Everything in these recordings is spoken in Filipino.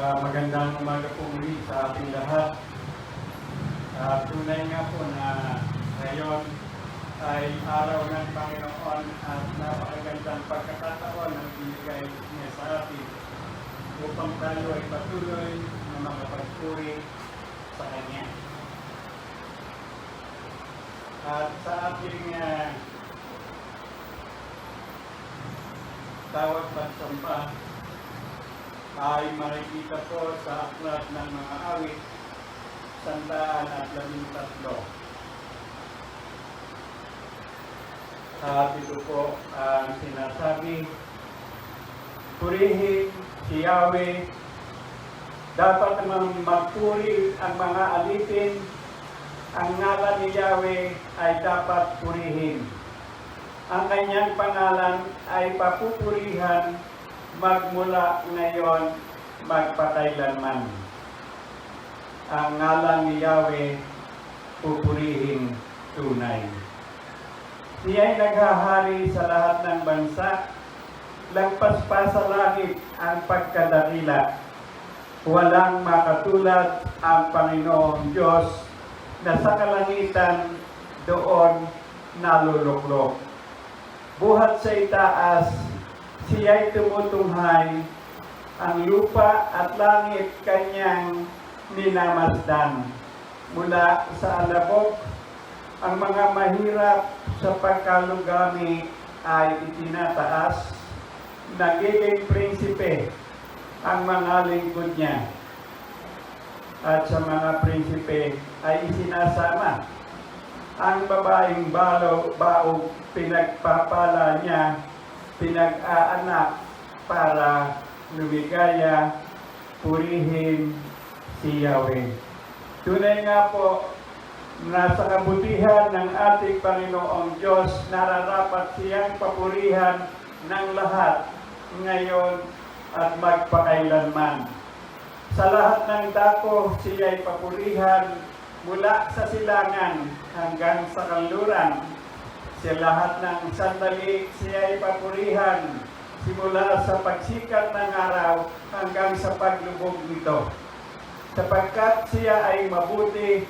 Magandang umaga po muli sa ating lahat. Tunay nga po na ngayon ay araw ng Panginoon at napakagandang pagkakataon ang binigay niya sa atin upang tayo ay patuloy na makapagpuri sa Kanya. At sa ating tawag pagsampa ay makikita po sa aklat ng mga awit, 113. At ito po ang sinasabi, purihin si Yahweh, dapat naman magpuri ang mga alipin, ang ngalan ni Yahweh ay dapat purihin. Ang kanyang pangalan ay papupurihan magmula ngayon magpakailanman. Ang ngalan ni Yahweh pupurihin tunay. Siya'y naghahari sa lahat ng bansa, lagpas pa sa langit ang pagkadakila. Walang makatulad ang Panginoong Diyos na sa kalangitan doon naluluklok. Buhat sa itaas, siya'y tumutunghay, ang lupa at langit kanyang minamasdan. Mula sa alabok, ang mga mahirap sa pagkalugami ay itinataas, nagiging prinsipe ang mga lingkod niya. At sa mga prinsipe ay isinasama. Ang babaeng baog pinagpapala niya, pinag-aanak para lumigaya, purihin si Yahweh. Tunay nga po, nasa kabutihan ng ating Panginoong Diyos, nararapat siyang papurihan ng lahat ngayon at magpakailanman. Sa lahat ng dako, siya'y papurihan mula sa silangan hanggang sa kanluran. Sa lahat ng sandali, siya'y papurihan simula sa pagsikat ng araw hanggang sa paglubog nito. Sapagkat siya ay mabuti,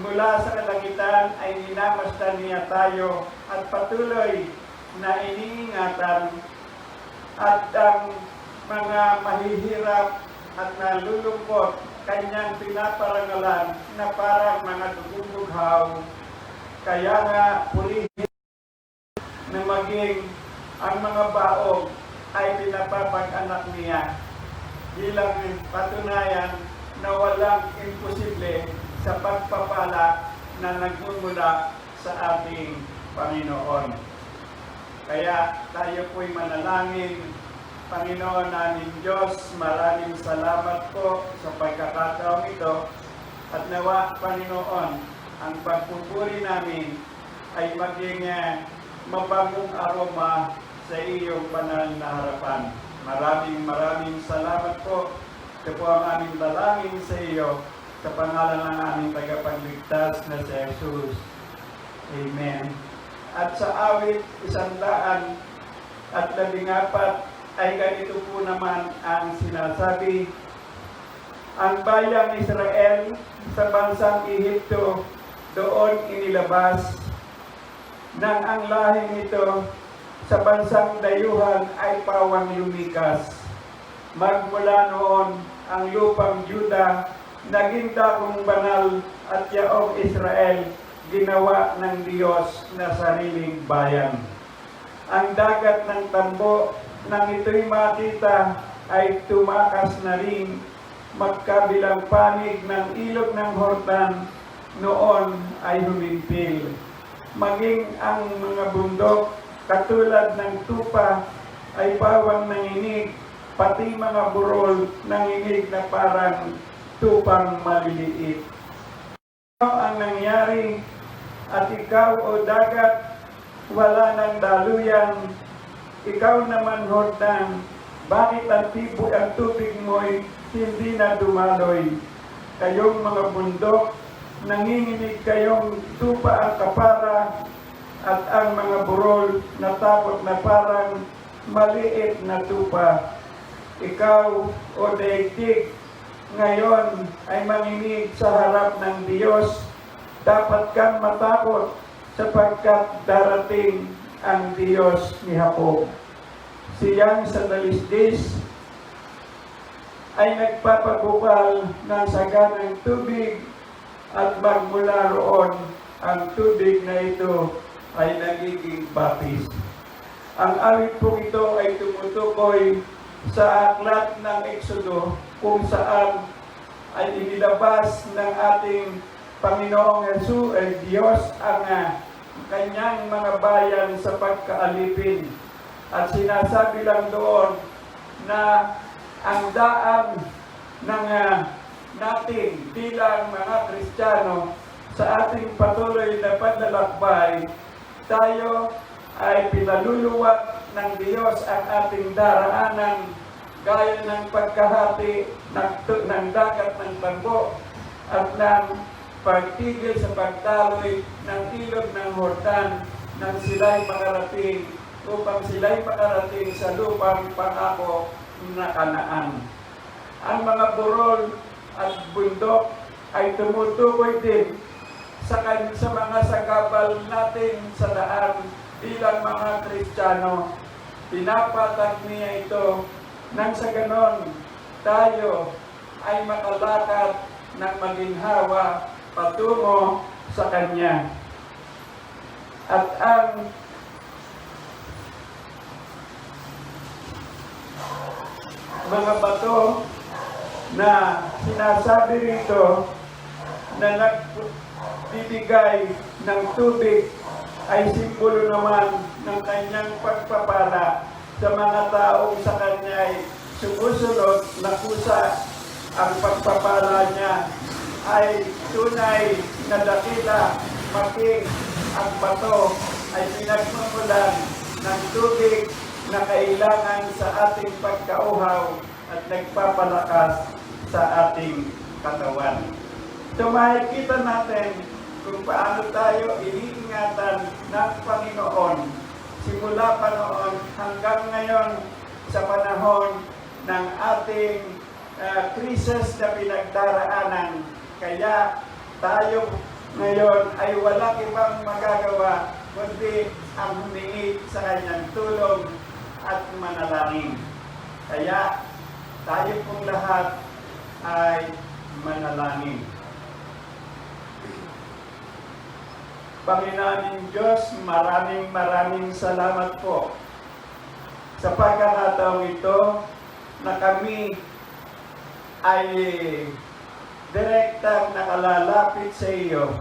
mula sa kalangitan ay minamasdan niya tayo at patuloy na iniingatan, at ang mga mahihirap at nalulungkot kanyang pinaparangalan na parang mga dugubughaw. Kaya nga purihin na maging ang mga baog ay pinapapag-anak niya bilang patunayan na walang imposible sa pagpapala na nagmumula sa ating Panginoon. Kaya tayo po'y manalangin. Panginoon namin Diyos, maraming salamat po sa pagkakataong ito, at nawa, Panginoon, ang pagpupuri namin ay maging mabangong aroma sa iyong banal na harapan. Maraming salamat po. Ito po ang aming dalangin sa iyo sa pangalan ng aming tagapagligtas na si Jesus. Amen. At sa awit 114 ay ganito po naman ang sinasabi, ang bayang Israel sa bansang Ehipto doon inilabas, nang ang lahing ito sa bansang dayuhan ay pawang lumikas. Magmula noon ang lupang Juda naging dakong banal, at yaong Israel ginawa ng Diyos na sariling bayan. Ang dagat ng tambo nang ito'y makita ay tumakas na rin, magkabilang panig ng ilog ng Hordan noon ay humimpil. Maging ang mga bundok katulad ng tupa ay pawang nanginig, pati mga burol nanginig na parang tupang maliliit. Ano ang nangyari? At ikaw, o dagat, wala ng daluyan. Ikaw naman, Hordan, bakit ang tubig mo'y hindi na dumaloy? Kayong mga bundok, nanginginig kayong tupa ang kapara, at ang mga burol natakot na parang maliit na tupa. Ikaw, o daigdig, ngayon ay manginig sa harap ng Diyos. Dapat kang matakot sapagkat darating ang Diyos ni Jacob. Siyang sa dalisdis ay nagpapagukal ng saganang tubig, at magmula roon ang tubig na ito ay nagiging baptis. Ang awit po ito ay tumutukoy sa aklat ng Exodo kung saan ay inilabas ng ating Panginoong Diyos ang kanyang mga bayan sa pagkaalipin. At sinasabi lang doon na ang daan ng natin bilang mga Kristiyano sa ating patuloy na paglalakbay, tayo ay pinaluluwag ng Diyos ang ating daraanan gaya ng pagkahati ng dagat ng Tambo at ng pagtigil sa pagdaloy ng ilog ng Jordan nang sila'y makarating upang sila'y makarating sa lupang pangako na Kanaan. Ang mga burol at bundok ay tumutukoy din sa mga sagabal natin sa daan bilang mga Kristiyano. Pinapatag niya ito nang sa ganon tayo ay makalakad ng maginhawa patungo sa Kanya. At ang mga bato na sinasabi rito na nagbibigay ng tubig ay simbolo naman ng Kanyang pagpapala sa mga taong sa Kanya ay sumusunod na kusa. Ang pagpapala niya ay tunay na dakila, maging ang bato ay pinagmumulan ng tubig na kailangan sa ating pagkauhaw at nagpapalakas sa ating katawan. So makikita natin kung paano tayo iniingatan ng Panginoon simula pa noon hanggang ngayon sa panahon ng ating krisis na pinagdaraanan. Kaya tayo ngayon ay walang ibang magagawa kundi ang humingi sa Kanyang tulong at manalangin. Kaya tayo pong lahat ay manalangin. Panginoon Diyos, maraming salamat po sa pagkakataong ito na kami ay direktang nakalalapit sa iyo.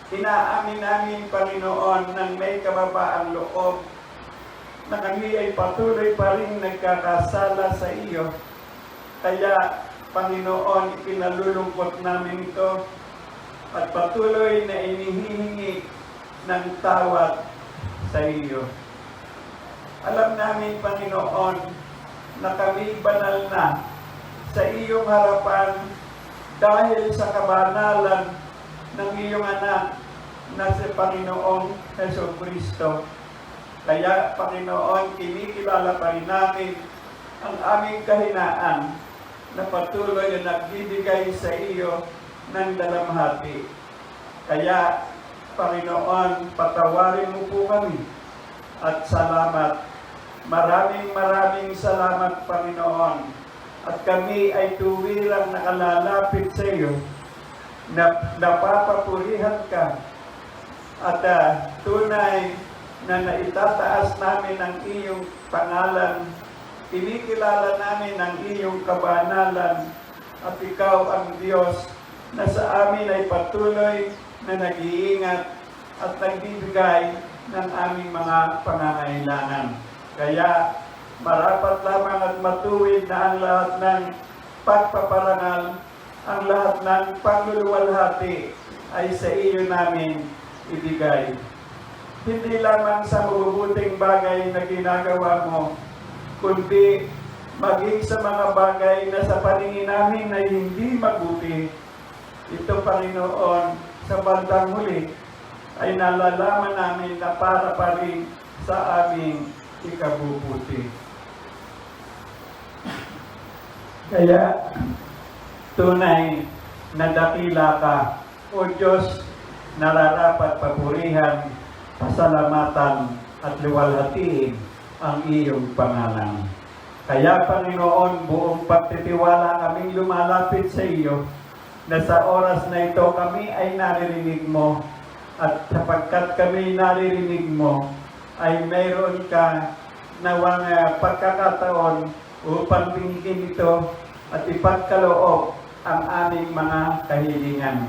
Inaamin namin, Panginoon, ng may kababaang loob na kami ay patuloy pa rin nagkakasala sa iyo. Kaya, Panginoon, ipinalulungkot namin ito at patuloy na inihihingi ng tawad sa iyo. Alam namin, Panginoon, na kami banal na sa iyong harapan dahil sa kabanalan ng iyong anak na si Panginoong Jesucristo. Kaya, Panginoon, kinikilala pa rin namin ang aming kahinaan na patuloy na nagbibigay sa iyo ng dalamhati. Kaya, Panginoon, patawarin mo po kami at salamat. Maraming salamat, Panginoon. At kami ay tuwirang nakalalapit sa iyo, na napapapurihan ka at tunay na naitataas namin ang iyong pangalan. Kinikilala namin ang iyong kabanalan at ikaw ang Diyos na sa amin ay patuloy na nag-iingat at nagbibigay ng aming mga pangangailangan. Kaya marapat lamang at matuwid na ang lahat ng pagpaparangal, ang lahat ng pagluluwalhati ay sa iyo namin ibigay. Hindi lamang sa mabubuting bagay na ginagawa mo, kundi maging sa mga bagay na sa paningin namin na hindi mabuti. Ito, Panginoon, sa bandang huli ay nalalaman namin na para pa rin sa aming ikabubuti. Kaya, tunay na dakila ka, O Diyos, nararapat papurihan, pasalamatan at luwalhatiin ang iyong pangalan. Kaya, Panginoon, buong pagtitiwala aming lumalapit sa iyo na sa oras na ito kami ay naririnig mo. At sapagkat kami naririnig mo, ay mayroon ka nawang pagkakataon upang binigyan ito at ipagkaloob ang aming mga kahilingan.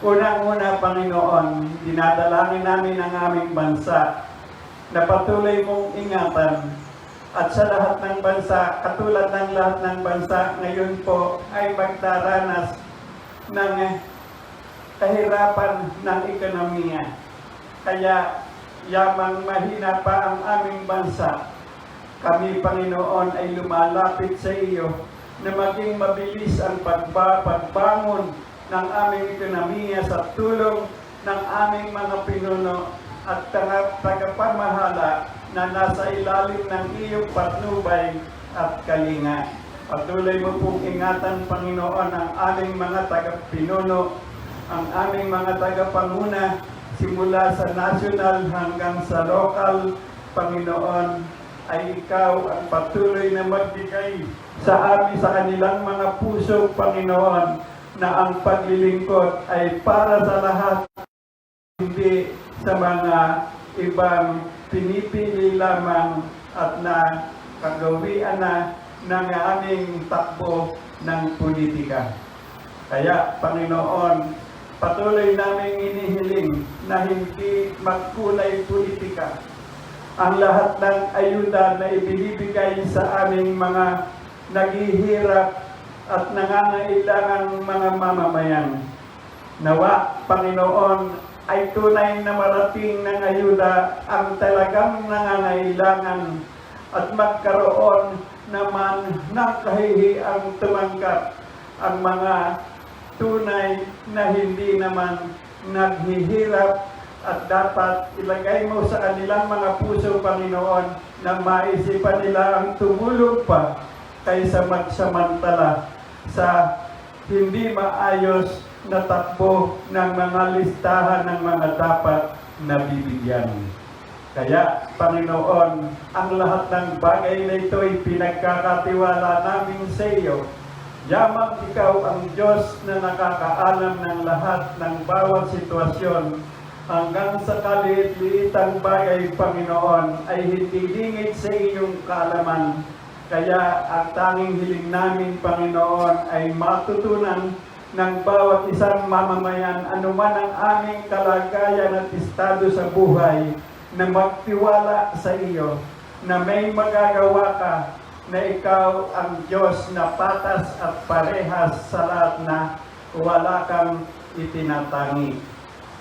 Unang-una, Panginoon, dinadalangin namin ang aming bansa na patuloy mong ingatan at sa lahat ng bansa, katulad ng lahat ng bansa ngayon po ay magdaranas ng kahirapan ng ekonomiya. Kaya yamang mahina pa ang aming bansa, kami, Panginoon, ay lumalapit sa iyo na maging mabilis ang pagbangon ng aming ekonomiya sa tulong ng aming mga pinuno at tagapamahala na nasa ilalim ng iyong patnubay at kalinga. Patuloy mo pong ingatan, Panginoon, ang aming mga tagapinuno, ang aming mga tagapanguna, simula sa national hanggang sa local, Panginoon, ay ikaw ang patuloy na magbigay sa amin, sa kanilang mga puso, Panginoon, na ang paglilingkod ay para sa lahat, hindi sa mga ibang pinipili lamang at na kagawian na ng aming takbo ng politika. Kaya, Panginoon, patuloy naming inihiling na hindi magkulay politika ang lahat ng ayuda na ibinibigay sa aming mga naghihirap at nangangailangang mga mamamayan. Nawa, Panginoon, ay tunay na marating ng ayuda ang talagang nangangailangan at magkaroon naman ng kahihiang tumanggap ang mga tunay na hindi naman naghihirap, at dapat ilagay mo sa kanilang mga puso, Panginoon, na maisipan nila ang tumulong pa kaysa magsamantala sa hindi maayos na takbo ng mga listahan ng mga dapat na bibigyan. Kaya, Panginoon, ang lahat ng bagay na ito ay pinagkakatiwala namin sa iyo. Yamang ikaw ang Diyos na nakakaalam ng lahat ng bawat sitwasyon, hanggang sa kaliit-liitang bagay, Panginoon, ay hindi lingid sa iyong kaalaman. Kaya ang tanging hiling namin, Panginoon, ay matutunan ng bawat isang mamamayan, anuman ang aming kalagayan at estado sa buhay, na magtiwala sa iyo, na may magagawa ka, na ikaw ang Diyos na patas at parehas sa lahat, na wala kang itinatangi.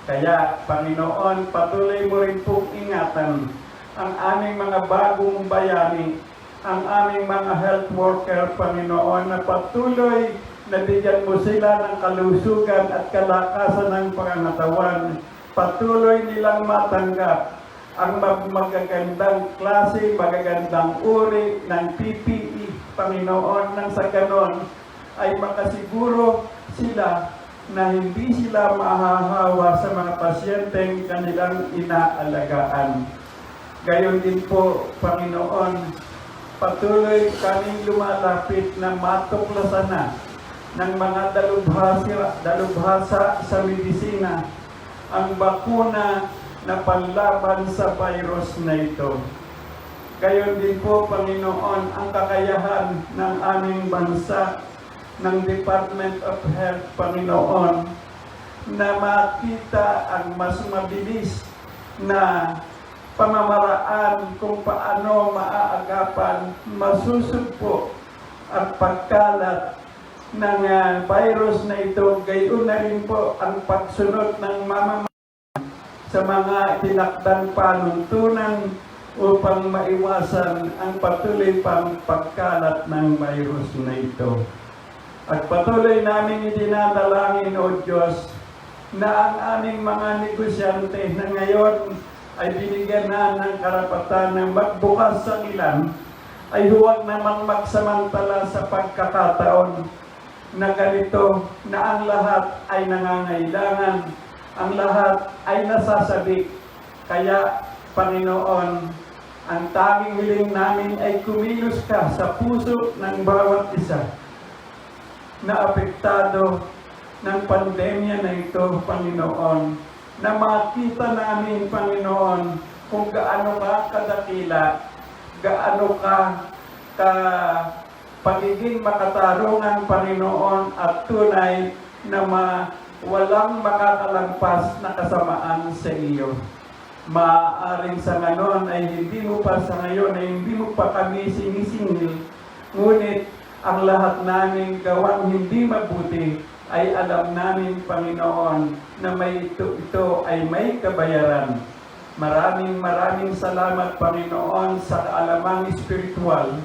Kaya, Panginoon, patuloy mo rin pong ingatan ang aming mga bagong bayani, ang aming mga health worker, Panginoon, na patuloy na bigyan mo sila ng kalusugan at kalakasan ng pangangatawan. Patuloy nilang matanggap ang magagandang klase, magagandang uri ng PPE, Panginoon, nang sa ganon ay makasiguro sila na hindi sila mahahawa sa mga pasyenteng kanilang inaalagaan. Gayon din po, Panginoon, patuloy kaming lumalapit na matuklasan na ng mga dalubhasa sa medisina ang bakuna na panlaban sa virus na ito. Gayon din po, Panginoon, ang kakayahan ng aming bansa, ng Department of Health, Panginoon, na makita ang mas mabilis na pamamaraan kung paano maaagapan, masusugpo ang pagkalat ng virus na ito. Gayon na rin po ang pagsunod ng mamamayan sa mga tinakdang panuntunan upang maiwasan ang patuloy pang pagkalat ng virus na ito. At patuloy namin idinadalangin, O Diyos, na ang aming mga negosyante na ngayon ay binigyan na ng karapatan ng magbukas sa ilan, ay huwag naman magsamantala sa pagkakataon na ganito, na ang lahat ay nangangailangan, ang lahat ay nasasabik. Kaya, Panginoon, ang tanging hiling namin ay kumilos ka sa puso ng bawat isa na apektado ng pandemya na ito, Panginoon, na makita namin, Panginoon, kung gaano ka kadakila, gaano ka pagiging makatarungan, Panginoon, at tunay na walang makakalampas na kasamaan sa iyo. Maaaring sa ngayon ay hindi mo pa sa ngayon ay hindi mo pa kami sinisingil, ngunit ang lahat namin gawang hindi mabuti ay alam namin, Panginoon, na ito ay may kabayaran. Maraming salamat, Panginoon, sa kaalamang espiritual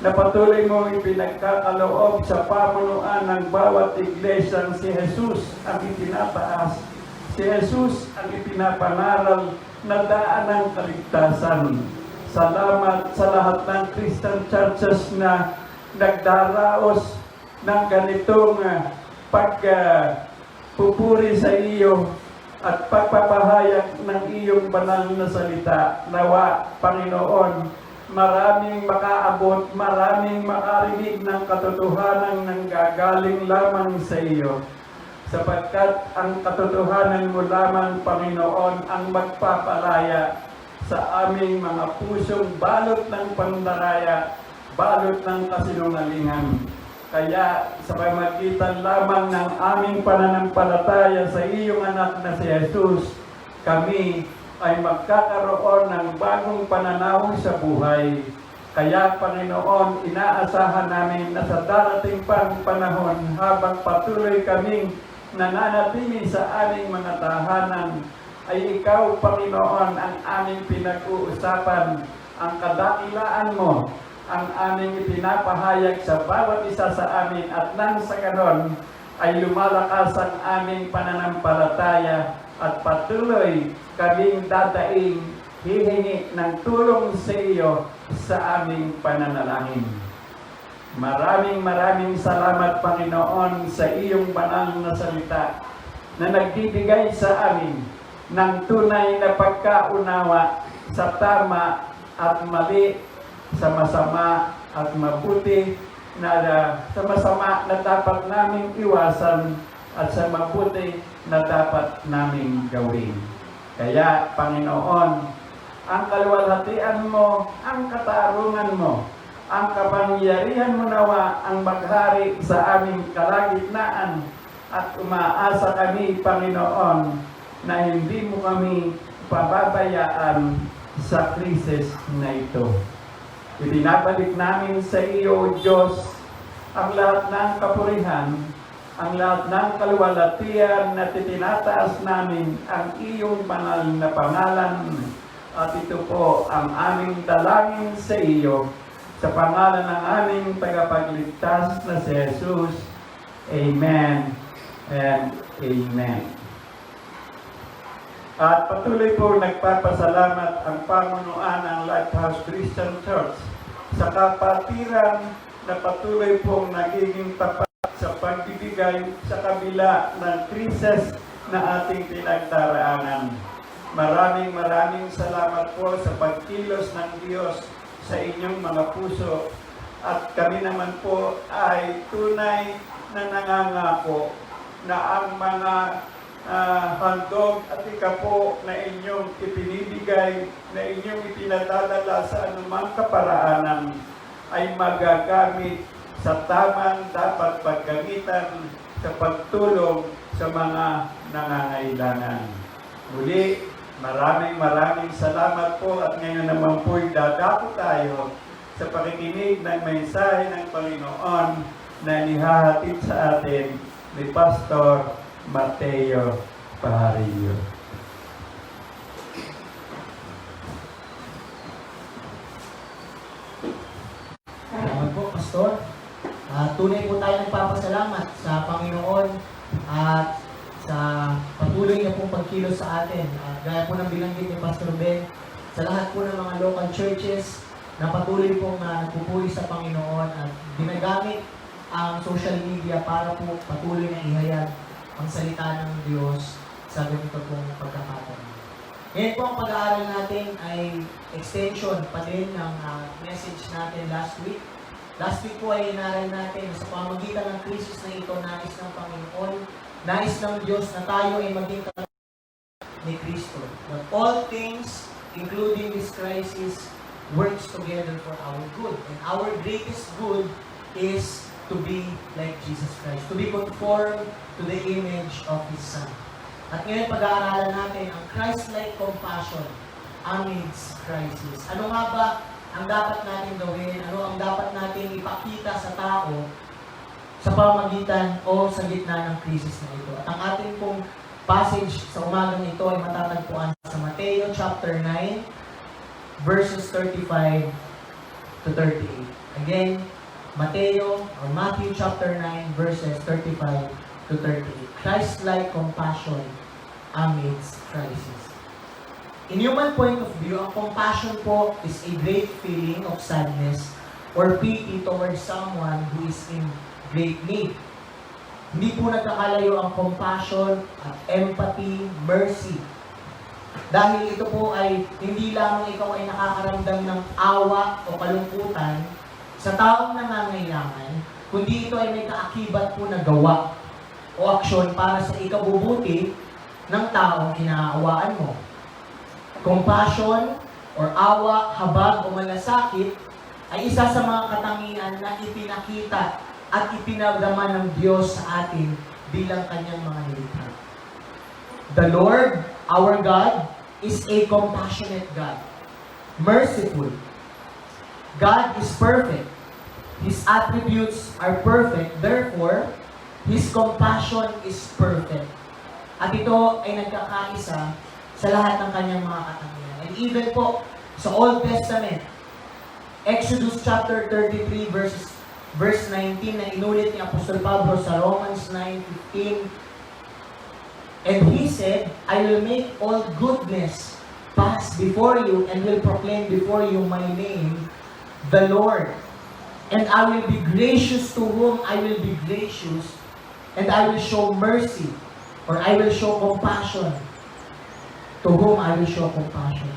na patuloy mong ipinagkakaloob sa pamunuan ng bawat iglesia. Si Jesus ang itinataas. Si Jesus ang ipinapangaral na daan ng kaligtasan. Salamat sa lahat ng Christian churches na nagdaraos ng ganitong pagpupuri sa iyo at pagpapahayag ng iyong banal na salita. Nawa, Panginoon, maraming makaabot, maraming makarinig ng katotohanan ng gagaling lamang sa iyo. Sapagkat ang katotohanan mo lamang, Panginoon, ang magpapalaya sa aming mga pusong balot ng pandaraya, balot ng kasinungalingan. Kaya sa pamagitan lamang ng aming pananampalataya sa iyong anak na si Jesus, kami ay magkakaroon ng bagong pananaw sa buhay. Kaya, Panginoon, inaasahan namin na sa darating pang panahon, habang patuloy kaming nananatili sa aming mga tahanan, ay ikaw, Panginoon, ang aming pinag-uusapan, ang kadakilaan mo, ang aming ipinapahayag sa bawat isa sa amin, at nang sa ganon ay lumalakas ang aming pananampalataya at patuloy kaming dadaing hihingi ng tulong sa iyo sa aming pananalangin. Maraming salamat, Panginoon, sa iyong banal na salita na nagbibigay sa amin ng tunay na pagkaunawa sa tama at mali, sa masama at mabuti, sa masama na dapat naming iwasan at sa mabuti na dapat naming gawin. Kaya, Panginoon, ang kaluwalhatian mo, ang katarungan mo, ang kapangyarihan mo nawa ang maghari sa aming kalagitnaan, at umaasa kami, Panginoon, na hindi mo kami pababayaan sa krisis na ito. Ibinabalik namin sa iyo, Diyos, ang lahat ng kapurihan, ang lahat ng kaluwalhatian na tinataas namin ang iyong banal na pangalan. At ito po ang aming dalangin sa iyo, sa pangalan ng aming tagapagligtas na si Jesus. Amen and Amen. At patuloy po nagpapasalamat ang pamunuan ng Lighthouse Christian Church sa kapatiran na patuloy pong nagiging tapat sa pagbibigay sa kabila ng krisis na ating pinagdaraanan. Maraming salamat po sa pagkilos ng Diyos sa inyong mga puso, at kami naman po ay tunay na nangangako na ang mga handog at ikapo na inyong ipinibigay, na inyong ipinadadala sa anumang kaparaanan ay magagamit sa tamang dapat paggamitan sa pagtulong sa mga nangangailangan. Muli, maraming salamat po, at ngayon naman po'y dadako tayo sa pakikinig ng mensahe ng Panginoon na nihahatid sa atin ni Pastor Mateo Pajarillo. Salamat po, Pastor. Tunay po tayo nagpapasalamat sa Panginoon at sa patuloy na pong pagkilos sa atin. Gaya po ng binanggit ni Pastor Ben, sa lahat po ng mga local churches na patuloy pong nagpupuri sa Panginoon at ginagamit ang social media para po patuloy na ihayag ang salita ng Diyos sa ganito pong pagkakataon. Ngayon po ang pag-aaral natin ay extension pa din ng message natin last week. Last week po ay inaral natin sa pamamagitan ng krisis na ito, nais ng Panginoon nais ng Diyos na tayo ay maging ni Kristo. But all things, including this crisis, works together for our good. And our greatest good is to be like Jesus Christ, to be conformed to the image of His Son. At ngayon pag-aaralan natin ang Christ-like compassion amidst crisis. Ano nga ba ang dapat natin gawin? Ano ang dapat natin ipakita sa tao sa pamamagitan o sa gitna ng krisis na ito? At ang ating pong passage sa umagang ito ay matatagpuan sa Mateo chapter 9 verses 35 to 38. Again, Matthew chapter 9 verses 35 to 38. Christ-like compassion amidst crisis. In human point of view, ang compassion po is a great feeling of sadness or pity towards someone who is in great need. Hindi po nagkakalayo ang compassion, empathy, mercy. Dahil ito po ay hindi lamang ikaw ay nakakaramdam ng awa o kalungkutan sa taong nangangailangan, kundi ito ay may kaakibat po na gawa o aksyon para sa ikabubuti ng taong kinaawaan mo. Compassion or awa, habag o malasakit ay isa sa mga katangian na ipinakita at ipinagdama ng Diyos sa atin bilang Kanyang mga nilikha. The Lord, our God, is a compassionate God. Merciful. God is perfect. His attributes are perfect. Therefore, His compassion is perfect. At ito ay nagkakaisa sa lahat ng Kanyang mga katangian. And even po, sa Old Testament, Exodus chapter 33 verse 19 na inulit ni Apostol Pablo sa Romans 9:15. And he said, I will make all goodness pass before you and will proclaim before you my name, the Lord. And I will be gracious to whom I will be gracious, and I will show mercy, or I will show compassion to whom I will show compassion.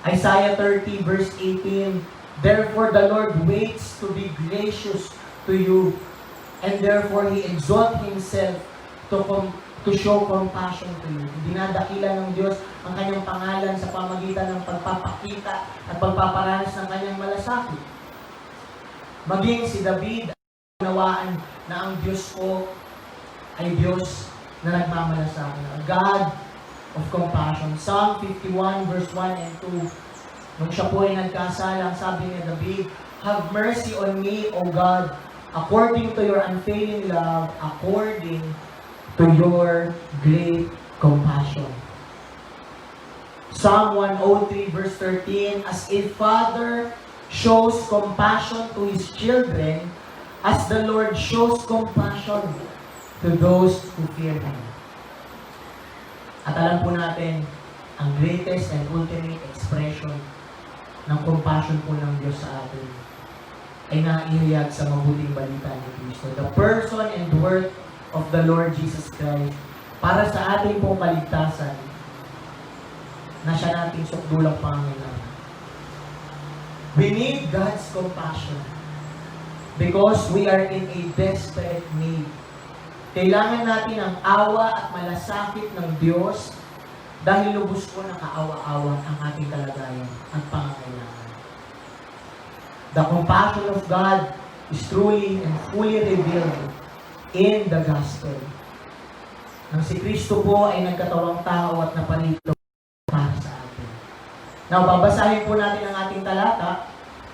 Isaiah 30 verse 18, therefore the Lord waits to be gracious to you, and therefore He exalts Himself to show compassion to you. Dinadakila ng Diyos ang Kanyang pangalan sa pamagitan ng pagpapakita at pagpaparanas ng Kanyang malasakit. Maging si David, nawaan na ang Diyos ko ay Diyos na nagmamalasakit. A God of compassion. Psalm 51 verse 1 and 2. Nung siya po ay nagkasalang, sabi ni David, have mercy on me, O God, according to your unfailing love, according to your great compassion. Psalm 103 verse 13, as a father shows compassion to his children, as the Lord shows compassion to those who fear Him. At alam po natin, ang greatest and ultimate expression ng compassion po ng Diyos sa atin ay naihayag sa mabuting balita ni Kristo. The person and work of the Lord Jesus Christ para sa ating pong kaligtasan na siya nating sukdulang pangangailangan. We need God's compassion because we are in a desperate need. Kailangan natin ang awa at malasakit ng Diyos dahil lubos po nakaawa-awa ang ating kalagayan at pangangailangan. The compassion of God is truly and fully revealed in the gospel. Nang si Kristo po ay nagkatawang tao at naparito para sa atin. Now, babasahin po natin ang ating talata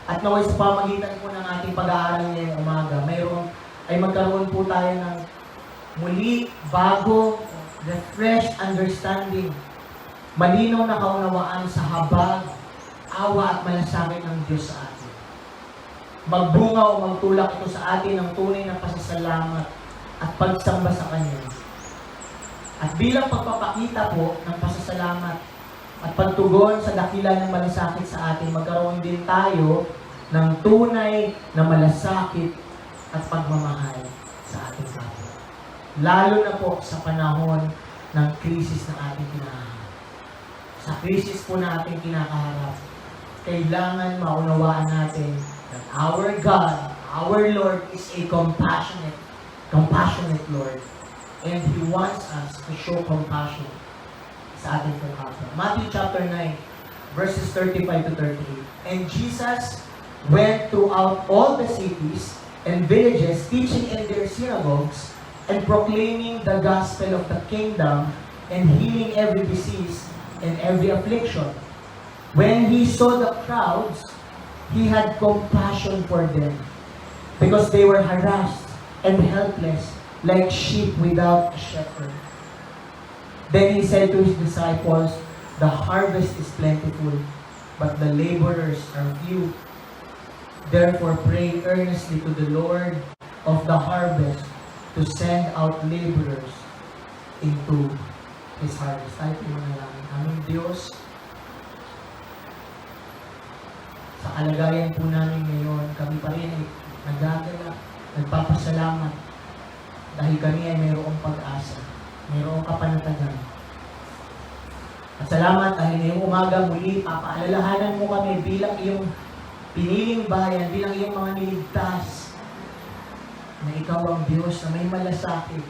at naway sa pamagitan po ng ating pag-aaral ngayong umaga, ay magkaroon po tayo ng muli, bago, refreshed understanding, malinaw na kaunawaan sa habag, awa at malasakit ng Diyos sa atin. Magbunga o magtulak ito sa atin ng tunay na pasasalamat at pagsamba sa Kanya. At bilang pagpapakita po ng pasasalamat at pagtugon sa dakila ng malasakit sa atin, magkaroon din tayo ng tunay na malasakit at pagmamahal sa ating kapwa. Lalo na po sa panahon ng krisis na ating kinakaharap. Sa krisis po na ating kinakaharap, kailangan maunawaan natin that our God, our Lord is a compassionate Lord. And He wants us to show compassion sa ating pong kapwa. Matthew chapter 9, verses 35 to 38. And Jesus went throughout all the cities and villages, teaching in their synagogues, and proclaiming the gospel of the kingdom, and healing every disease and every affliction. When He saw the crowds, He had compassion for them, because they were harassed and helpless, like sheep without a shepherd. Then He said to His disciples, the harvest is plentiful, but the laborers are few. Therefore pray earnestly to the Lord of the harvest to send out laborers into His harvest. Tayo po manalangin. Aming Diyos, sa kalagayan po namin ngayon, kami pa rin ay nagdadala, nagpapasalamat dahil kami ay mayroong pag-asa, mayroong kapanatagan. At salamat dahil ngayong umaga muli, papaalalahanan mo kami bilang iyong piniling bayan, bilang iyong mga niligtas, na ikaw ang Diyos na may malasakit.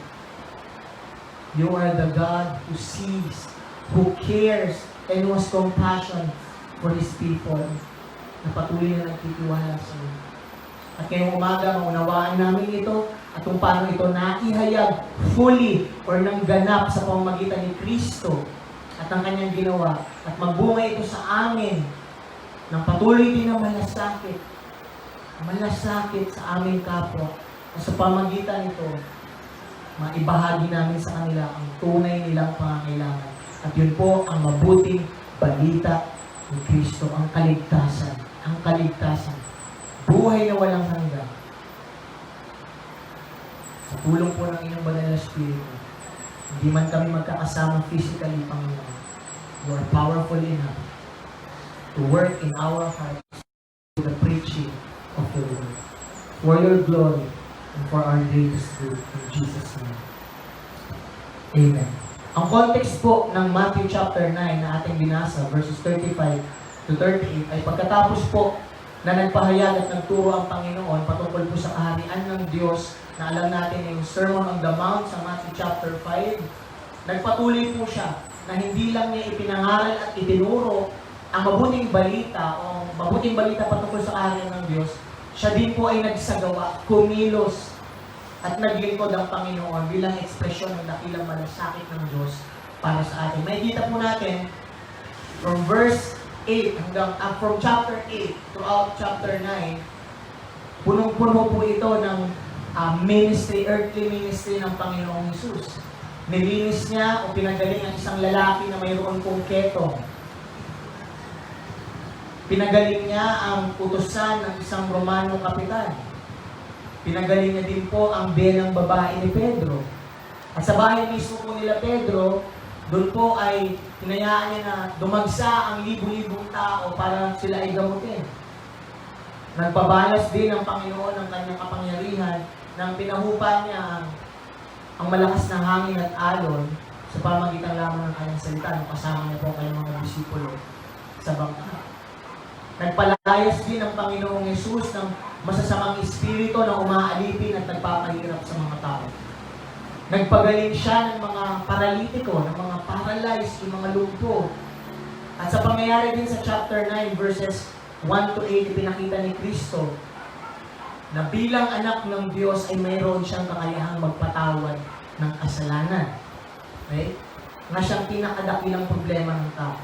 You are the God who sees, who cares, and who has compassion for His people, na patuloy na nagtitiwala sa iyo. At ngayong umaga, maunawaan namin ito at kung paano ito naihayag fully or nang ganap sa pamamagitan ni Kristo at ang kanyang ginawa. At magbunga ito sa amin ng patuloy din na malasakit sa aming kapwa. At sa pamagitan nito, maibahagi namin sa kanila ang tunay nilang pangangailangan. At yun po ang mabuting balita ni Kristo, ang kaligtasan. Ang kaligtasan. Buhay na walang hanggan. Sa tulong po ng inyong banal na Espiritu, hindi man kami magkakasama physically, Panginoon, you are powerful enough to work in our hearts through the preaching of your word. For your glory and for our greatest good. In Jesus' name. Amen. Ang context po ng Matthew chapter 9 na ating binasa, verses 35 to 38, ay pagkatapos po na nagpahayag at nagturo ang Panginoon patungkol po sa kaharian ng Diyos na alam natin yung Sermon on the Mount sa Matthew chapter 5, nagpatuloy po siya na hindi lang niya ipinangaral at itinuro ang mabuting balita o mabuting balita patungkol sa kaharian ng Diyos, siya din po ay nagsagawa, kumilos at naglingkod ang Panginoon bilang ekspresyon ng dakilang malasakit ng Diyos para sa atin. Makikita po natin from verse 8 hanggang from chapter 8 throughout chapter 9, punong-puno po ito ng ministry, earthly ministry ng Panginoong Hesus. Nilinis niya o pinagaling ang isang lalaki na mayroon pong ketong. Pinagaling niya ang utusan ng isang Romano kapitan. Pinagaling niya din po ang biyenang babae ni Pedro. At sa bahay mismo po nila Pedro, doon po ay hinayaan niya na dumagsa ang libu-libong tao para sila ay gamutin. Nagpabalas din ang Panginoon ng kanyang kapangyarihan nang pinahupa niya ang malakas na hangin at alon sa pamagitan lamang ng kanyang salita nung kasama niya po ang kanyang mga disipulo sa bangka. Nagpalayas din ang Panginoong Hesus ng masasamang espiritu na umaalipin at nagpapahirap sa mga tao. Nagpagaling siya ng mga paralitiko, ng mga paralyzed, yung mga lumpo. At sa pangyayari din sa chapter 9, verses 1 to 8, ipinakita ni Kristo na bilang anak ng Diyos ay mayroon siyang kakayahang magpatawad ng kasalanan. Okay? Nga siyang pinakadakilang problema ng tao.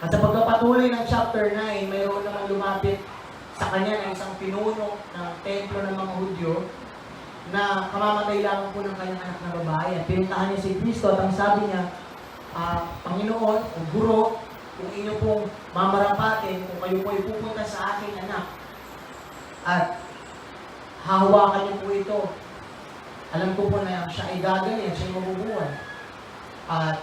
At sa pagpapatuloy ng chapter 9, mayroon naman lumapit sa kanya ng isang pinuno ng templo ng mga Hudyo na kamamatay lamang po ng kanyang anak na babae. At pinuntahan niya si Kristo at ang sabi niya, Panginoon o Guro, kung inyo pong mamarapatin, kung kayo po ay pupunta sa aking anak at hahawakan niyo po ito, alam ko po na siya ay gaganyan, siya ay mabubuhay. At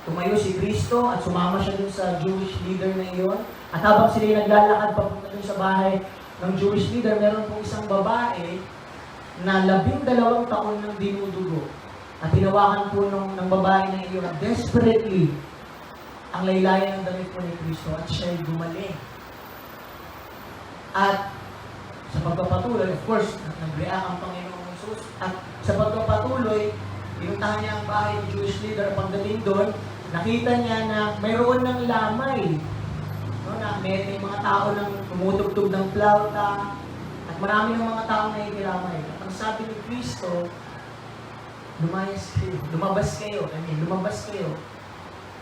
tumayo si Kristo at sumama siya dun sa Jewish leader na iyon. At habang sila naglalakad papunta dun sa bahay ng Jewish leader, meron pong isang babae na 12 taon ng dinudugo. At hinawakan po ng babae na iyon desperately ang laylayan ng damit po ni Kristo at siya'y gumaling. At sa pagpapatuloy, of course, nag-react ang Panginoong Jesus. At sa pagpapatuloy, pinuntahan niya ang bahay ng Jewish leader. Pagdating doon, nakita niya na mayroon ng lamay. No, na may mga tao nang tumutugtog ng flauta, at marami ng mga tao na ikilamay. At ang sabi ni Kristo, lumabas kayo.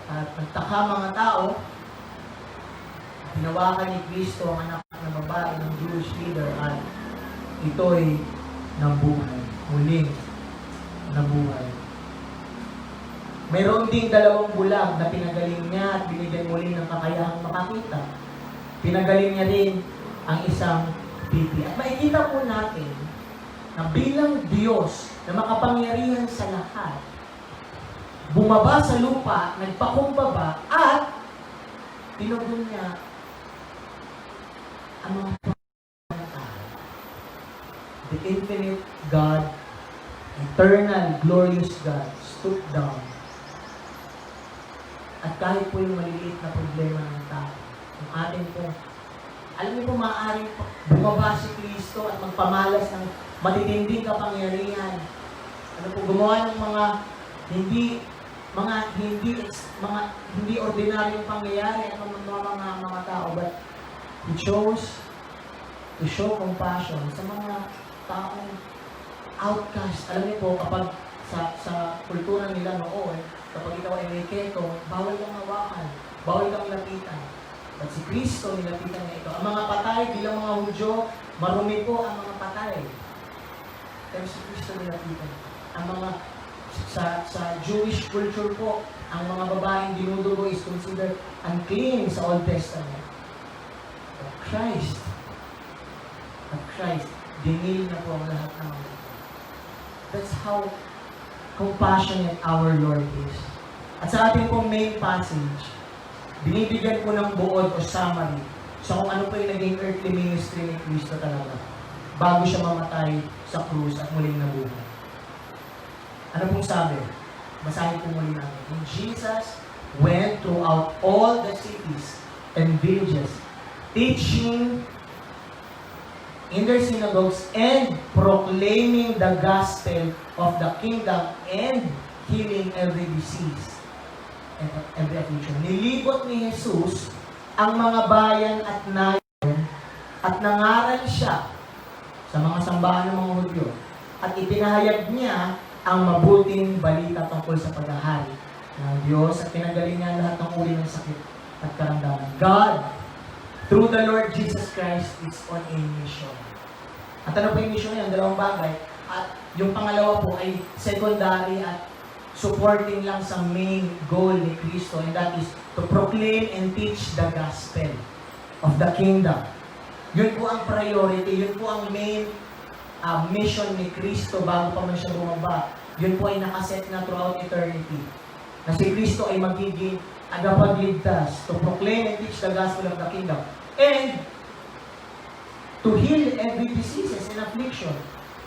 At nagtaka mga tao, hinawakan ni Kristo ang anak ng babae ng Jewish leader at ito'y nabuhay. Muling nabuhay. Mayroon ding 2 bulag na pinagaling niya at binigyan muli ng kakayahang makakita. Pinagaling niya rin ang isang pipi. At makikita po natin na bilang Diyos na makapangyarihan sa lahat, bumaba sa lupa, nagpakumbaba, at tinugon niya ang mga tao. The infinite God, eternal, glorious God, stooped down. At kahit po yung maliliit na problema ng tao, yung atin po, alam niyo po, maaaring bumaba si Kristo at magpamalas ng matitinding kapangyarihan. Ano po, gumawa ng mga hindi ordinaryong pangyayari at mga tao, but He chose to show compassion sa mga taong outcast. Alam niyo po, kapag sa kultura nila noon, kapag ikaw ay may keto, bawal kang hawakan, bawal kang lapitan. At si Kristo, nilapitan niya ito. Ang mga patay, bilang mga Hudyo, marumi po ang mga patay. Pero si Kristo nilapitan. Ang mga, sa Jewish culture po, ang mga babaeng dinudugo is considered unclean sa Old Testament. But Christ, dinil na po ang lahat ng mga. That's how compassionate our Lord is. At sa ating pong main passage, binibigyan ko ng buod o summary sa kung ano po yung naging earthly ministry ni Kristo talaga bago siya mamatay sa krus at muling nabuhay. Ano pong sabi? Basahin po muli natin. And Jesus went throughout all the cities and villages, teaching in their synagogues and proclaiming the gospel of the kingdom and healing every disease and every affliction. Nilibot ni Jesus ang mga bayan at nayon at nangaral siya sa mga sambahan ng mga Hudyo at ipinahayag niya ang mabuting balita tungkol sa paghahari ng Diyos at pinagaling niya lahat ng uri ng sakit at karamdaman. God, through the Lord Jesus Christ, is on a mission. At ano po yung mission niya? 2 bagay. At yung pangalawa po ay secondary at supporting lang sa main goal ni Kristo, and that is to proclaim and teach the gospel of the kingdom. Yun po ang priority, yun po ang main mission ni Kristo bago pa man siya bumaba. Yun po ay nakaset na throughout eternity. Na si Kristo ay magiging agapagligtas to proclaim and teach the gospel of the kingdom and to heal every diseases and affliction.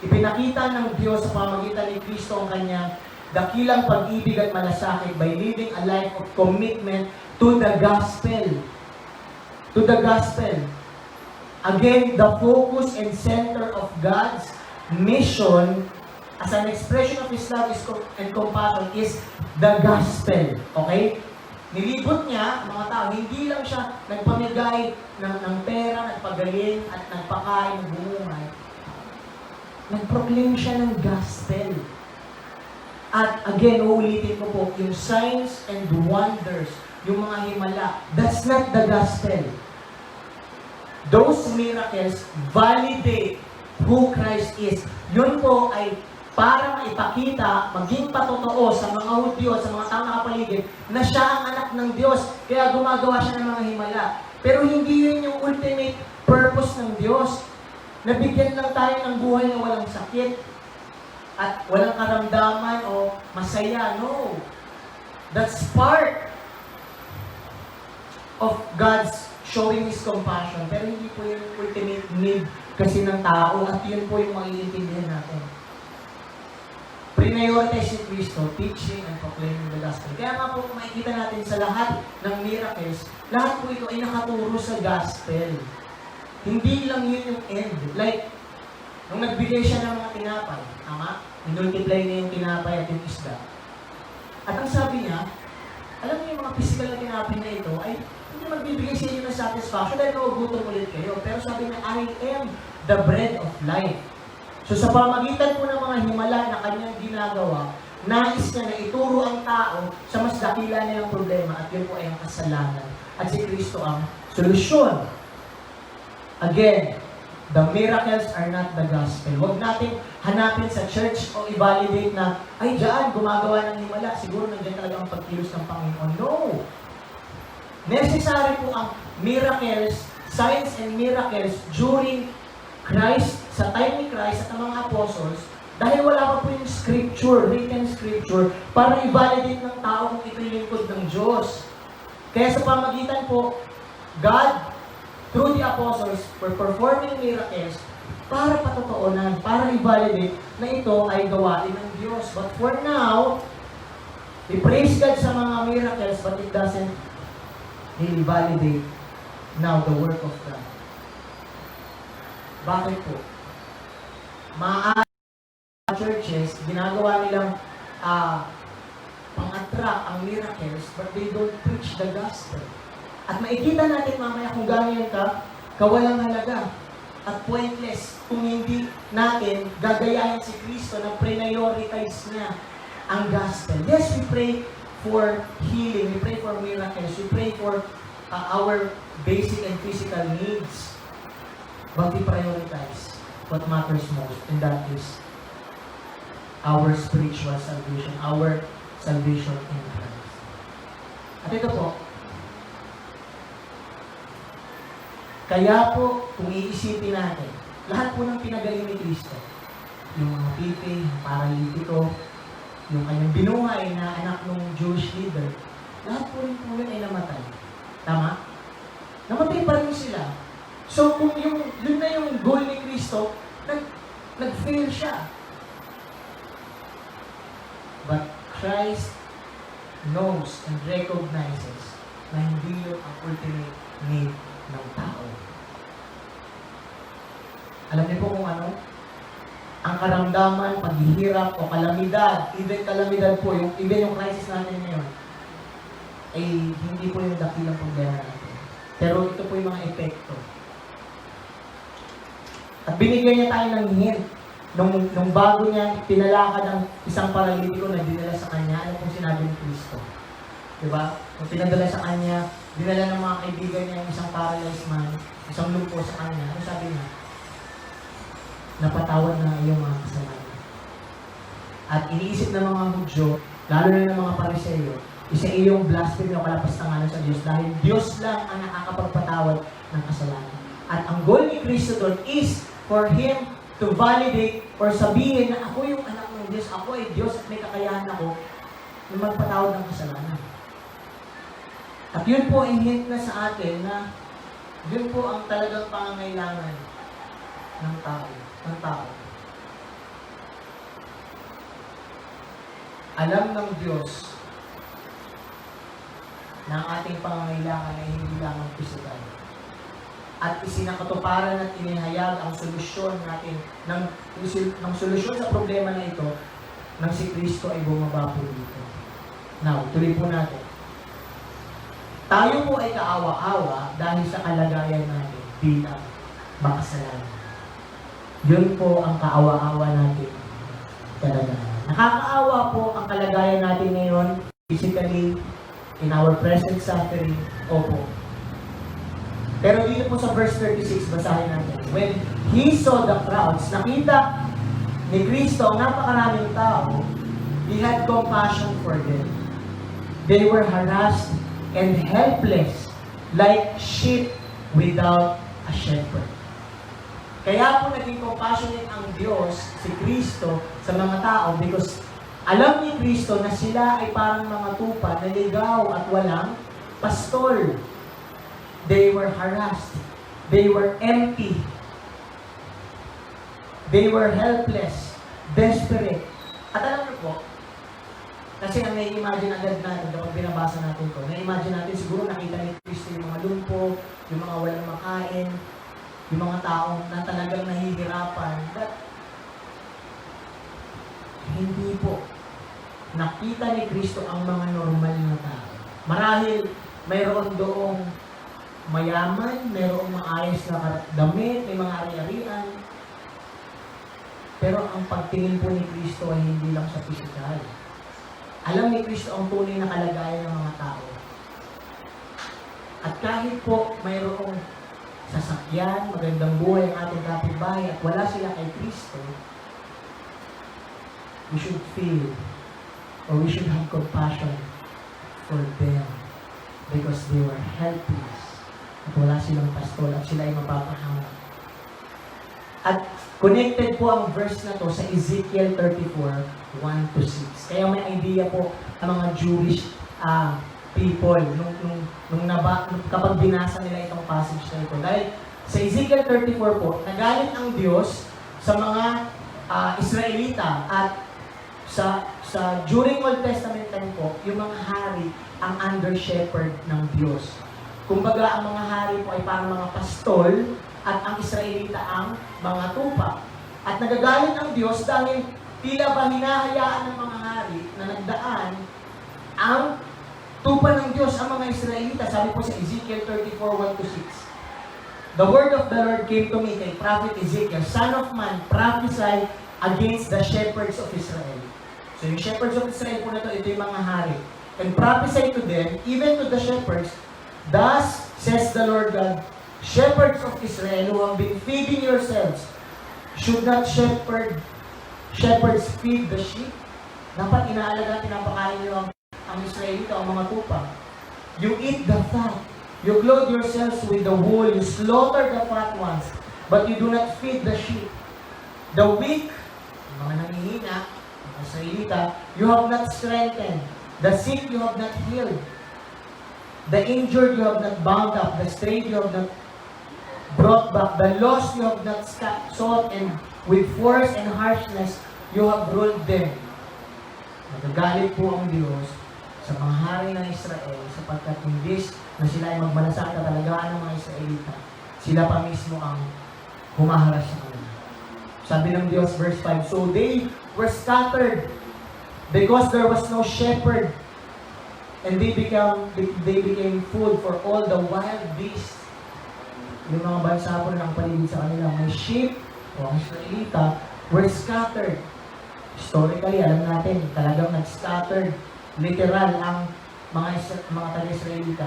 Ipinakita ng Diyos sa pamamagitan ni Kristo ang kanyang dakilang pag-ibig at malasakit by living a life of commitment to the gospel. To the gospel. Again, the focus and center of God's mission as an expression of His love and compassion is the gospel. Okay? Nilibot niya, mga tao, hindi lang siya nagpamigay ng pera, nagpagaling, at nagpakain, bumungay. Nag-proclaim siya ng gospel. At again, uulitin ko po, yung signs and wonders, yung mga himala, that's not the gospel. Those miracles validate who Christ is. Yun po ay para maipakita, maging patotoo sa mga Hudyo, sa mga taong nakapaligid, na siya ang anak ng Diyos, kaya gumagawa siya ng mga himala. Pero hindi yun yung ultimate purpose ng Diyos. Nabigyan lang tayo ng buhay na walang sakit at walang karamdaman o masaya. No. That's part of God's showing His compassion. Pero hindi po yung ultimate need kasi ng tao at yun po yung maiintindihan natin. Prioritize si Kristo, teaching and proclaiming the gospel. Kaya nga po makikita natin sa lahat ng miracles, lahat po ito ay nakaturo sa gospel. Hindi lang yun yung end. Like, Nung nagbigay siya ng mga tinapay, tama? Minultiply niya yung tinapay at yung isda. At ang sabi niya, alam niyo yung mga physical na tinapay na ito ay hindi magbibigay sa inyo ng satisfaction dahil naugutom ulit kayo. Pero sabi niya, I am the bread of life. So sa pamagitan po ng mga himala na kanyang ginagawa, nais niya na ituro ang tao sa mas dakila nilang problema at yun po ay ang kasalanan. At si Kristo ang solusyon. Again, the miracles are not the gospel. Huwag natin hanapin sa church o i-validate na, ay, diyan, gumagawa ng himala. Siguro nandiyan talaga ang pagkilos ng Panginoon. No! Necessary po ang miracles, signs and miracles during Christ, sa time ni Christ at ng mga apostles, dahil wala pa po yung scripture, written scripture, para i-validate ng tao kung ito'y lingkod ng Diyos. Kaya sa pamagitan po, God, through the apostles, were performing miracles para patotoonan, para i-validate na ito ay gawain ng Diyos. But for now, we praise God sa mga miracles, but it doesn't really validate now the work of God. Bakit po? Mga churches, ginagawa nilang pang-attract ang miracles, but they don't preach the gospel. At makikita natin mamaya kung gano'n ka, kawalang halaga at pointless kung hindi natin gagayahin si Kristo na prioritize niya ang gospel. Yes, we pray for healing, we pray for miracles, we pray for our basic and physical needs, but we prioritize what matters most, and that is our spiritual salvation, our salvation in Christ. At ito po, kaya po, kung iisipin natin, lahat po ng pinagaling ni Kristo, yung mga pipi, yung paralitiko, yung kanyang binuhay na anak ng Jewish leader, lahat po rin po yun ay namatay. Tama? Namatay pa rin sila. So, kung yun na yung goal ni Kristo, nag-fail siya. But Christ knows and recognizes na hindi yun ang ultimate need ng tao. Alam niyo po kung ano? Ang karamdaman, paghihirap o kalamidad, even kalamidad po, even yung crisis natin ngayon, ay hindi po yung dakilang problema natin. Pero ito po yung mga epekto. At binigyan niya tayo ng hint. Nung bago niya pinalakad ang isang paralitiko na dinala sa kanya, ano pong sinabi ni Kristo? Diba? Nung pinadala sa kanya, dinala ng mga kaibigan niya yung isang paralyzed man, isang lumpo sa kanya. Ano sabi niya? Napatawad na iyong mga kasalanan. At iniisip ng mga Hudyo, lalo na ng mga Pariseyo, isa iyong blasphemy o kalapastanganan sa Diyos dahil Diyos lang ang nakakapagpatawad ng kasalanan. At ang goal ni Kristo doon is for Him to validate or sabihin na ako yung anak ng Diyos, ako ay Diyos at may kakayahan ako na magpatawad ng kasalanan. At yun po ay hint na sa atin na yun po ang talagang pangangailangan ng tao. Alam ng Diyos na ang ating pangangailangan ay hindi lamang physical. At isinakatuparan at inihayag ang solusyon natin ng solusyon sa problema na ito nang si Kristo ay bumaba po dito. Now, tuloy po natin. Tayo po ay kaawa-awa dahil sa kalagayan natin bilang makasalanan. Yun po ang kaawa-awa natin talaga. Nakakaawa po ang kalagayan natin ngayon, physically, in our present suffering, opo. Pero dito po sa verse 36, basahin natin. When He saw the crowds, nakita ni Kristo ang napakaraming tao, He had compassion for them. They were harassed and helpless, like sheep without a shepherd. Kaya po naging compassionate ang Diyos, si Kristo, sa mga tao because alam ni Kristo na sila ay parang mga tupa na ligaw at walang pastor. They were harassed. They were empty. They were helpless, desperate. At alam niyo po, kasi ang nai-imagine agad natin kapag binabasa natin ito, nai-imagine natin siguro nakita ni Kristo yung mga lumpo, yung mga walang makain, yung mga taong na talagang nahihirapan. But, hindi po. Nakita ni Kristo ang mga normal na tao. Marahil, mayroon doong mayaman, mayroong maayos na damit, may mga ari-arian. Pero ang pagtingin po ni Kristo ay hindi lang sa pisikal. Alam ni Kristo ang tunay na kalagayan ng mga tao. At kahit po mayroong sasakyan, magandang buhay ang ating kapitbahay at wala sila kay Kristo, we should feel or we should have compassion for them because they were helpless at wala silang pastol at sila ay mapapahamak. At connected po ang verse na to sa Ezekiel 34, 1-6. Kaya may idea po ang mga Jewish people nung kapag binasa nila itong passage na ito. Dahil sa Ezekiel 34 po, nagalit ang Diyos sa mga Israelita at during Old Testament time po, yung mga hari ang under shepherd ng Diyos. Kumbaga, ang mga hari po ay parang mga pastol at ang Israelita ang mga tupa. At nagagalit ang Diyos dahil tila ba hinahayaan ng mga hari na nagdaan ang tupa ng Diyos ang mga Israelita. Sabi po sa Ezekiel 34, 1-6. The word of the Lord came to me kay Prophet Ezekiel, Son of man, prophesy against the shepherds of Israel. So yung shepherds of Israel po na ito yung mga hari. And prophesy to them, even to the shepherds, thus says the Lord God, shepherds of Israel who have been feeding yourselves, should not shepherds feed the sheep? Dapat inaalaga, pinapakain nyo ang Israelita, ang mga tupa. You eat the fat. You clothe yourselves with the wool. You slaughter the fat ones. But you do not feed the sheep. The weak, mga nangihina, mga Israelita, you have not strengthened. The sick you have not healed. The injured you have not bound up. The strayed you have not brought back. The lost you have not sought, and with force and harshness you have ruled them. Nagagalit po ang Diyos sa mga hari ng Israel sapagkat imbis na sila ay magmalasakit at talagaan ng mga Israelita, sila pa mismo ang humaharas sa kanila. Sabi ng Diyos, verse 5, so they were scattered because there was no shepherd, and they became food for all the wild beasts. Yung mga bansa po na ang paligid sa kanila, may sheep o ang Israelita were scattered. Historically, alam natin, talagang nag-scattered. Literal ang mga taga-Israelita.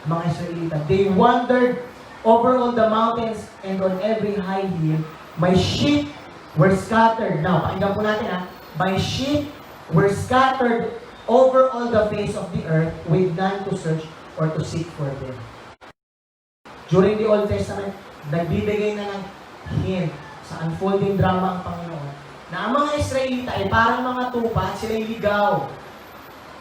Mga Israelita. They wandered over all the mountains and on every high hill. My sheep were scattered. Now, pakinggan po natin ha. My sheep were scattered over all the face of the earth with none to search or to seek for them. During the Old Testament, nagbibigay na ng hint sa unfolding drama ang Panginoon na ang mga Israelita ay parang mga tupa at sila'y ligaw.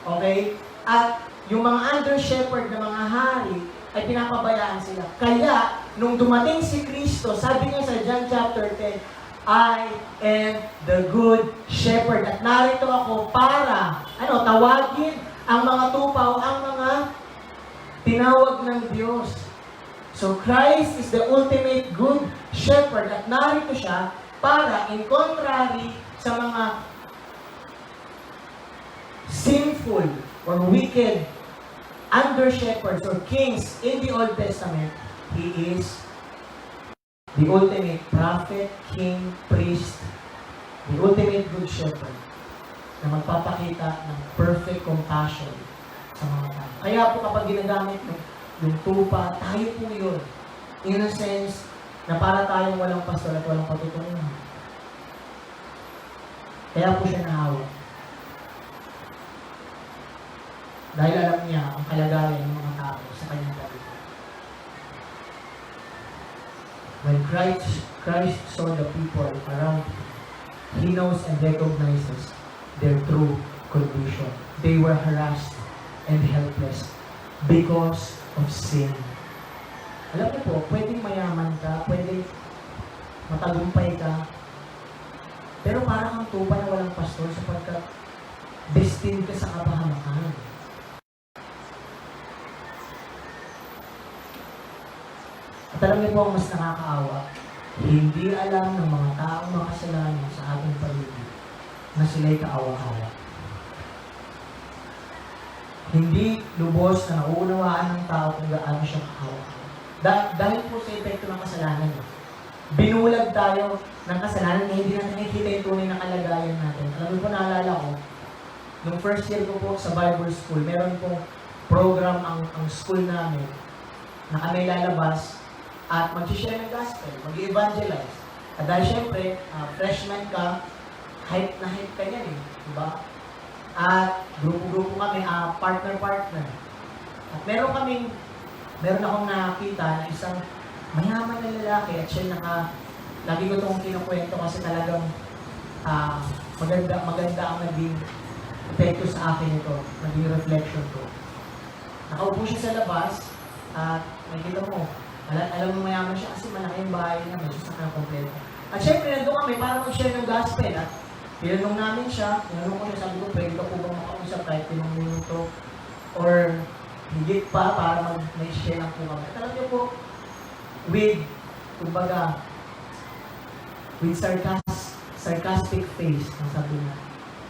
Okay? At yung mga under shepherd na mga hari ay pinapabayaan sila. Kaya, nung dumating si Kristo, sabi niya sa John chapter 10, I am the good shepherd. At narito ako para, tawagin ang mga tupa o ang mga tinawag ng Diyos. So, Christ is the ultimate good shepherd. At narito siya para, in contrary sa mga sinful or wicked under shepherds or kings in the Old Testament, He is the ultimate prophet, king, priest, the ultimate good shepherd na magpapakita ng perfect compassion sa mga tao. Kaya po kapag ginagamit yung tupa, tayo po yun. In a sense, na para tayong walang pastor at walang patutunguhan. Kaya po siya nahawak. Dahil alam niya ang kalagayan ng mga tao sa kanyang dalita. When Christ saw the people around him, He knows and recognizes their true condition. They were harassed and helpless because of sin. Alam niyo po, pwedeng mayaman ka, pwedeng matagumpay ka, pero parang ang tupa na walang pastor sapagkat destined ka sa kapahamakan. At alam niyo po ang mas nakakaawa, hindi alam ng mga taong makasalanan sa ating paligid na sila'y kaawa-awa. Hindi lubos na nauunawaan ng tao kung gaano siya kaawa-awa. Dahil po sa epekto ng kasalanan, binulag tayo ng kasalanan na hindi natin nakikita yung tunay na kalagayan natin. Alam mo po, naalala ko, nung first year ko po sa Bible School, meron pong program ang school namin na kami lalabas at mag-share ng gospel, mag-evangelize. At dahil syempre, freshman ka, hype na hype ka yan eh, diba? At grupo-grupo kami, partner-partner. At meron akong nakita na isang mayaman na lalaki at siya lagi ko itong kinukwento kasi talagang maganda ang naging epekto sa akin ito, naging reflection ko. Nakaupo siya sa labas at nakikita mo, alam mo mayaman siya kasi malaki yung bahay niya, may sasakyan kompleto. At syempre, nandun kami para mag-share ng gospel at tinanong namin siya, tinanong ko siya, sabi ko, pwede ka po bang makausap kahit 5 minuto or higit pa para mag-share lang po kami. At alam niyo po, with sarcastic face, ang sabi niya,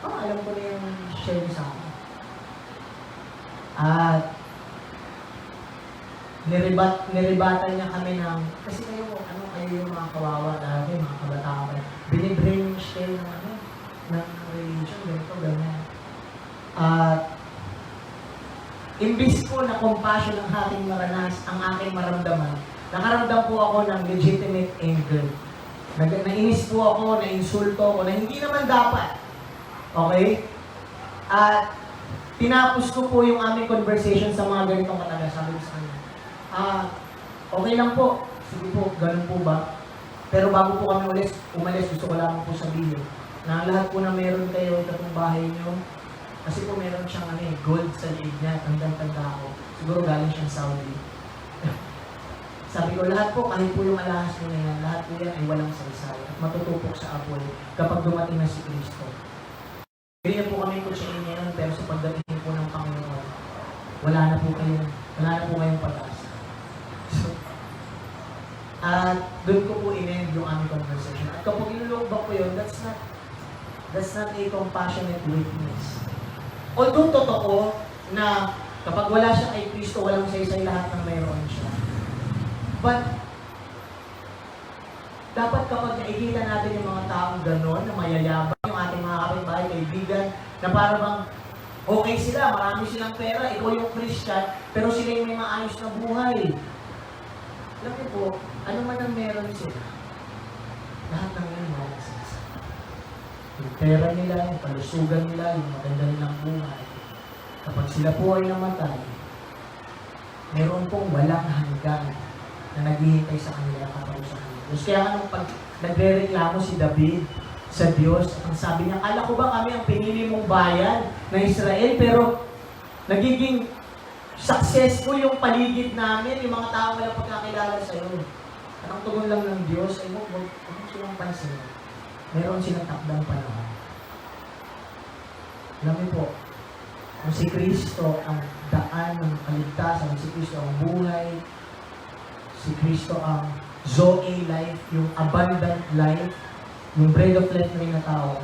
alam ko na yung share niya sa akin. At niribatan niya kami ng, kasi kayo yung mga kawawa dati, mga kabataan, binibrainwash kayo ng religion, ganito, ganyan. At imbis po na compassion ang aking maramdaman, nakaramdam po ako ng legitimate anger. Nainis po ako, na-insulto ako, na hindi naman dapat. Okay? At tinapos ko po yung aming conversation sa mga ganitong kataga. Sabi ko sa kanya, okay lang po. Sige po, ganun po ba? Pero bago po kami umalis, gusto ko lang po sabihin na lahat po na meron kayo itong bahay nyo, kasi po meron siyang gold sa liig niya, tandang-tanda ako. Siguro galing siyang Saudi. Sabi ko, lahat po, kahit po yung alahas nyo na yan, lahat po yan ay walang saysay at matutupok sa apoy kapag dumating na si Kristo. Ganyan po kami kutsain ngayon, pero sa pagdating po ng Panginoon, wala na po kayong pag-asa. So, at doon ko po in-end yung aming conversation. At kapag inulog-back ko yun, that's not a compassionate witness. Although totoo na kapag wala siya kay Kristo, walang saysay lahat ng mayroon siya. But, dapat kapag nakikita natin yung mga taong gano'n, na mayayabang, yung ating mga kapitbahay, kaibigan, na parang okay sila, marami silang pera, ikaw yung Christian, pero sila yung may maayos na buhay. Alam niyo po, ano man ang meron sila, lahat ng yun maayos sila. Yung pera nila, yung kalusugan nila, yung maganda nilang buhay. Kapag sila po ay namatay, meron pong walang hanggan na naghihintay sa kanila kapag-usahan ng Diyos. Kaya anong pag nagre-reklamo si David sa Diyos, ang sabi niya, ala ko ba kami ang pinili mong bayan na Israel, pero nagiging successful yung paligid namin, yung mga tao walang pagkakilala sa iyo. Anong tugon lang ng Diyos, ay huwag silang pansin. Meron silang takdang panahon. Alam niyo po, kung si Kristo ang daan ng kaligtasan, si Kristo ang buhay, si Kristo ang Zoe life, yung abundant life, yung bread of life na rin na tao,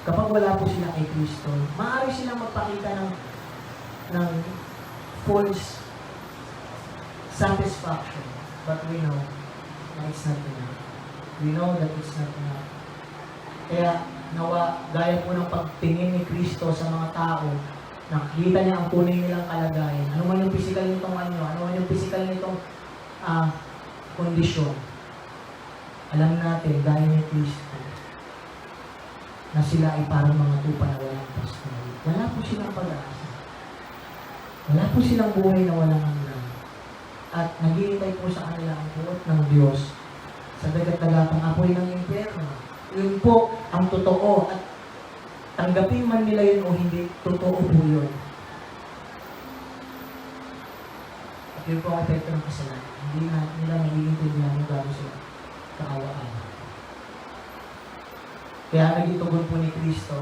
kapag wala po sila kay Kristo, maaari silang magpakita ng false satisfaction. But we know na it's not enough. We know that it's not enough. Kaya, gaya po ng pagtingin ni Kristo sa mga tao, nakikita niya ang tunay nilang kalagayan. Ano man yung physical nitong ano man yung physical nitong kondisyon. Alam natin, dahil ni Kristo, na sila ay parang mga tupa na walang pasto. Wala po silang pag-asa. Wala po silang buhay na walang hanggan. At naghihintay po sa kanila ang buot ng Diyos sa dagat-dagatang apoy ng impyerno. Yun po ang totoo. At tanggapin man nila yun o hindi, totoo po yun. At yun po ang epekto ng kasalanan. Hindi na nila naiintindihan yung gano'n sila kaawa-awa. Kaya nagitugon po ni Kristo,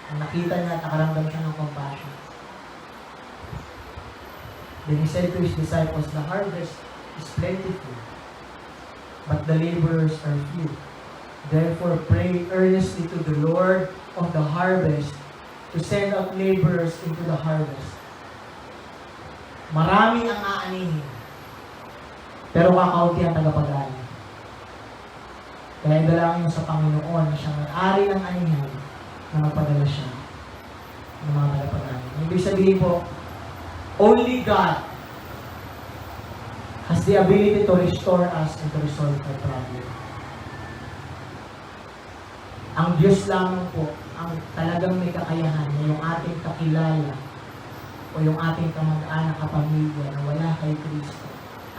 ang nakita niya at nakaramdam siya ng compassion. Then he said to his disciples, the harvest is plentiful, but the laborers are few. Therefore, pray earnestly to the Lord of the harvest to send out laborers into the harvest. Marami ang aanihin, pero kakaunti ang tagapag-ani. Kaya dalangin mo sa Panginoon na siya may-ari ng anihan na magpadala siya ng mga tagapag-ani. Ibig sabihin po, only God has the ability to restore us and to resolve our problem. Ang Diyos lamang po ang talagang may kakayahan na yung ating kakilala o yung ating kamag-anak kapamilya na wala kay Kristo.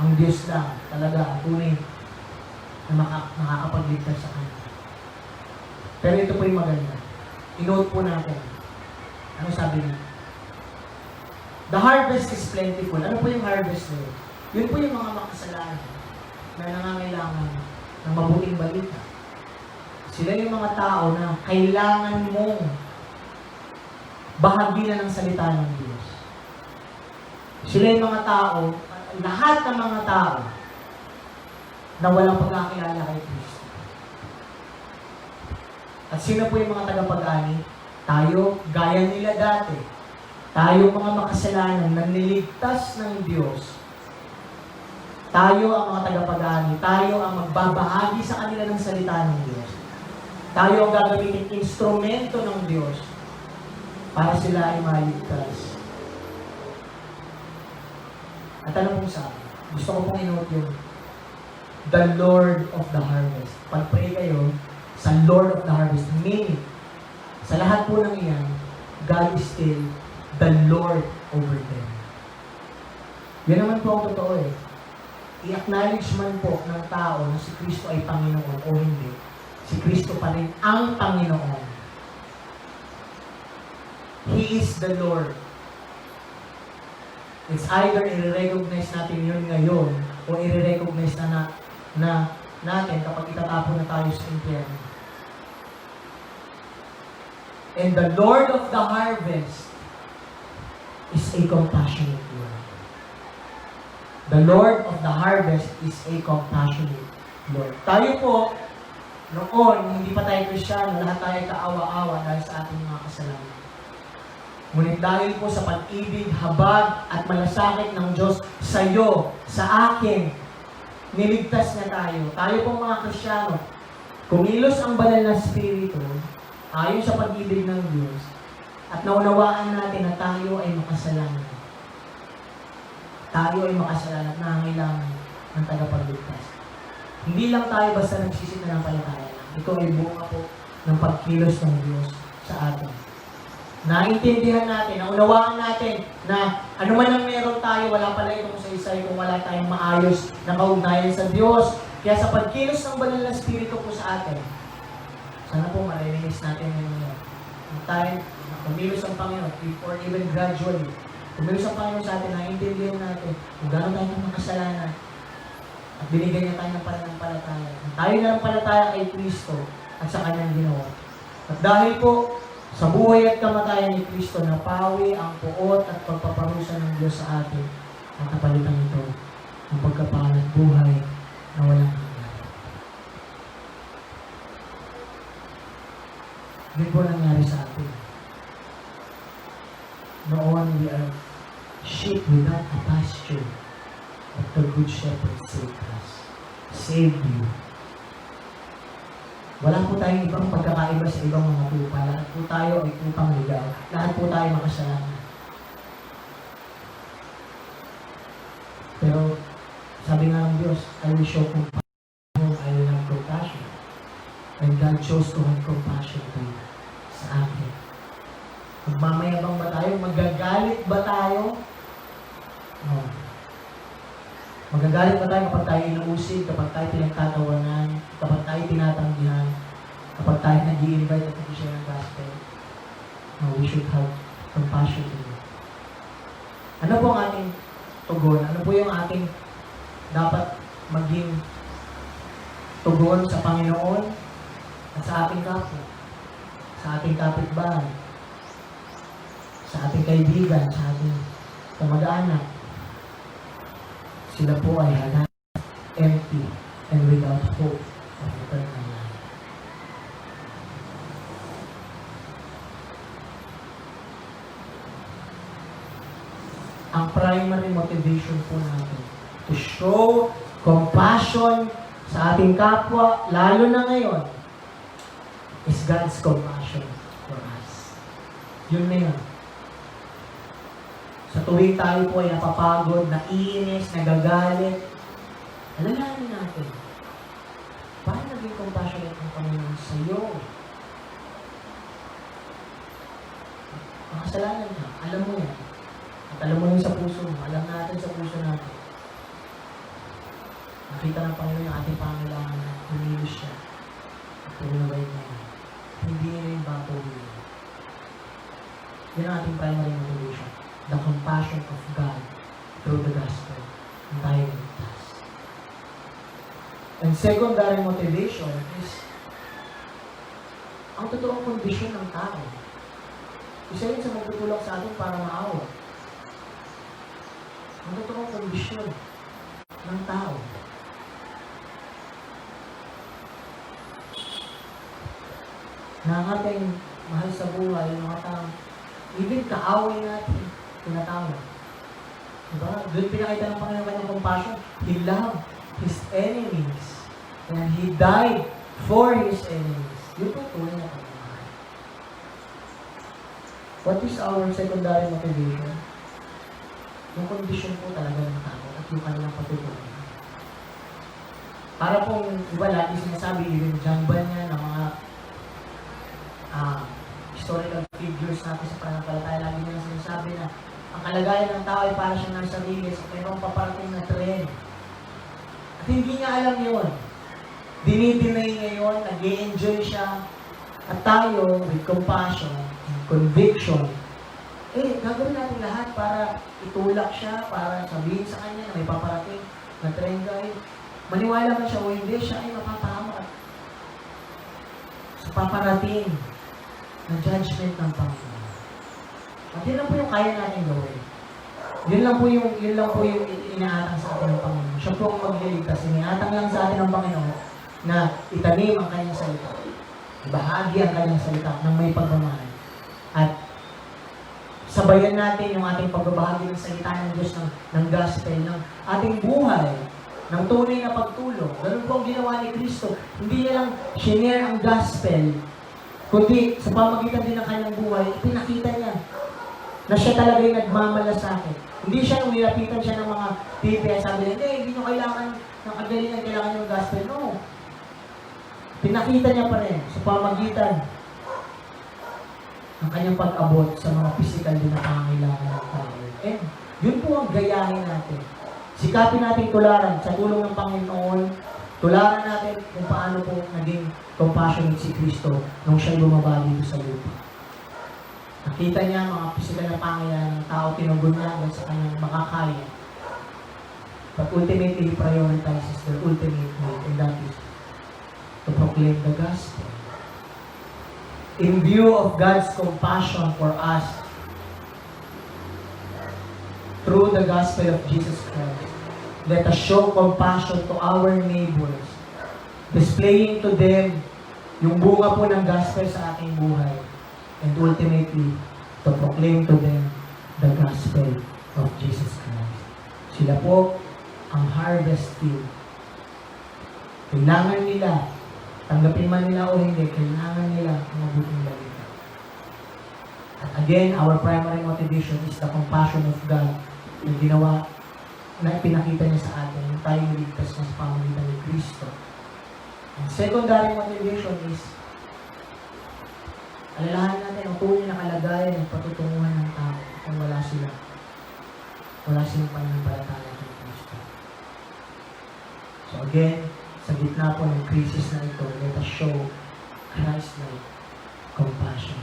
Ang Diyos lang talaga ang tunay na makakapagligtas sa Kanya. Pero ito po yung maganda. I-note po natin. Ano sabi niya? The harvest is plentiful. Ano po yung harvest na yun? Yun po yung mga makasalanan na nangangailangan ng mabuting balita. Sila yung mga tao na kailangan mong bahaginan ng salita ng Diyos. Sila yung mga tao, lahat ng mga tao na walang pagkakilala kay Kristo. At sino po yung mga tagapag-ani? Tayo, gaya nila dati. Tayo mga makasalanan na niligtas ng Diyos. Tayo ang mga tagapag-ani. Tayo ang magbabahagi sa kanila ng salita ng Diyos. Tayo ang gagamitin instrumento ng Diyos para sila ay maligtas. At ano pong sabi? Gusto ko pong inote yung the Lord of the harvest. Pag-pray kayo sa Lord of the harvest. Meaning, sa lahat po ng iyan, God is still the Lord over them. Yan naman po ang totoo eh. I-acknowledge man po ng tao na si Kristo ay Panginoon o hindi, si Kristo pa rin ang Panginoon. He is the Lord. It's either i-recognize natin yun ngayon o i-recognize na natin kapag itatapon na tayo sa impyerno. And the Lord of the harvest is a compassionate Lord. The Lord of the harvest is a compassionate Lord. Tayo po, noon, hindi pa tayo Kristiyano, lahat tayo kaawa-awa dahil sa ating mga kasalanan. Ngunit dahil po sa pag-ibig, habag at malasakit ng Diyos sa iyo, sa akin, niligtas niya tayo. Tayo pong mga Kristiyano, kumilos ang banal na Espiritu, ayon sa pag-ibig ng Diyos, at naunawaan natin na tayo ay makasalanan. Tayo ay makasalanan at nangangailangan ng tagapagligtas. Hindi lang tayo basta nagsisinanampalataya lang. Ito ay bunga po ng pagkilos ng Diyos sa atin. Naintindihan natin, naunawaan natin na ano man ang meron tayo, wala pala itong saysay kung wala tayong maayos na kaugnayan sa Diyos. Kaya sa pagkilos ng banal na Espiritu po sa atin, sana po maririnis natin ngayon. Ang tayo, kumilos ang Panginoon, or even gradually, kumilos ang Panginoon sa atin, naintindihan natin kung gano'n tayo ng makasalanan. At binigyan niya tayo ng pananampalataya. Tayo na ng palataya kay Kristo at sa Kanyang ginawa. At dahil po, sa buhay at kamatayan ni Kristo, napawi ang puot at pagpaparusa ng Diyos sa atin. Ang kapalitan ito, ang pagkapalat buhay na walang hanggan. Yun po nangyari sa atin. Noon, we are sheep without a pasture, but the Good Shepherd saved us. Saved you. Wala po tayong ibang pagkakaiba sa ibang mga tupa. Lahat po tayo ay tupang ligaw. Lahat po tayo makasalanan. Pero, sabi nga ng Diyos, I will show compassion, I will have compassion. And God chose to have compassion to you, sa akin. Magmamayabang ba tayo? Magagalit ba tayo? No. Magagalit ba tayo kapag tayo inuusig, kapag tayo pinagtatawanan, kapag tayo tinatanggihan, kapag tayo nag-i-invite at nag-i-share ng gospel? No, we should have compassion to you. Ano po ang ating tugon? Ano po yung ating dapat maging tugon sa Panginoon at sa ating kapwa, sa ating kapitbahay, sa ating kaibigan, sa ating kamag-anak? Sila po ay hanap empty and without hope of eternal life. Ang primary motivation po natin to show compassion sa ating kapwa, lalo na ngayon, is God's compassion for us. Yun na yun. Sa tuwing tayo po ay napapagod, naiinis, nagagalit, alalahanin natin, paano naging compassionate ang Panginoon sa iyo? Makasalanan ka, alam mo yan. At alam mo yun sa puso mo, alam natin sa puso natin. Nakita ng Panginoon yung ating pangailangan na humilos siya at tinaway niya. Hindi niya rin bago yun. Yan ang ating primary motivation. The compassion of God through the gospel. Ang tayo ligtas. And secondary motivation is ang totoong kondisyon ng tao. Isa yun sa magtutulak sa atin para maawa. Ang totoong kondisyon ng tao. Na ang ating mahal sa buhay, yung mga tao, even kaaway natin, tinatawag. Diba? Doon pinakita ng Panginoon kanyang compassion. He loved His enemies and He died for His enemies. Yun po tunay na pagmamahal. What is our secondary motivation? Yung condition po talaga ng tao at yung kanilang patutunan. Para pong, diba, lagi sinasabi, even John Bunyan, ng mga historical figures natin sa pananampalataya, lagi nila sinasabi na ang kalagayan ng tao ay para siyang nasa riles at mayroong paparating na tren. At hindi niya alam yun. Dinidinay niya yun, nag-i-enjoy siya. At tayo, with compassion and conviction, gagawin natin lahat para itulak siya, para sabihin sa kanya na may paparating na tren guide. Maniwala man siya o hindi, siya ay mapapahamak sa paparating na judgment ng Panginoon. At yun lang po yung kaya natin gawin. Yun lang po yung inaatang sa atin ng Panginoon. Siya po ang magliligtas. Iniatang lang sa atin ng Panginoon na itanim ang kanyang salita. Ibahagi ang kanyang salita ng may pagmamahal. At sabayan natin yung ating pagbabahagi ng salita ng Diyos ng gospel, ng ating buhay, ng tunay na pagtulong. Ganun po ang ginawa ni Kristo. Hindi niya lang shinare ang gospel, kundi sa pamagitan din ng kanyang buhay, pinakita niya na siya talaga yung nagmamalasakit. Hindi siya nung nilapitan siya ng mga tipi at sabi niya, hindi nyo kailangan ng kagalingan, kailangan yung gospel. No. Pinakita niya pa rin sa pamagitan ng kanyang pag-abot sa mga physical din na pangangailangan ng tao. And yun po ang gayahin natin. Sikapin natin tularan sa tulong ng Panginoon. Tularan natin kung paano po naging compassionate si Kristo nung siya'y bumaba dito sa lupa. Nakita niya mga physical na pangangailangan ng tao, tinugon niya hanggang sa kanyang makakaya. But ultimately, he prioritizes their ultimate need, and that is to proclaim the gospel. In view of God's compassion for us through the gospel of Jesus Christ, let us show compassion to our neighbors, displaying to them yung bunga po ng gospel sa ating buhay, and ultimately, to proclaim to them the gospel of Jesus Christ. Sila po ang harvest field. Kailangan nila, tanggapin man nila o hindi, kailangan nila ang mabuting balita. At again, our primary motivation is the compassion of God na ginawa, na pinakita niya sa atin, yung tayo niligtas na sa pamamagitan ni Kristo. And secondary motivation is, alalahanin natin ang tunay na kalagayan ng patutunguhan ng tao kung wala sila. Wala silang pananampalataya kay Kristo. So again, sa gitna po ng crisis na ito, let us show Christ-like compassion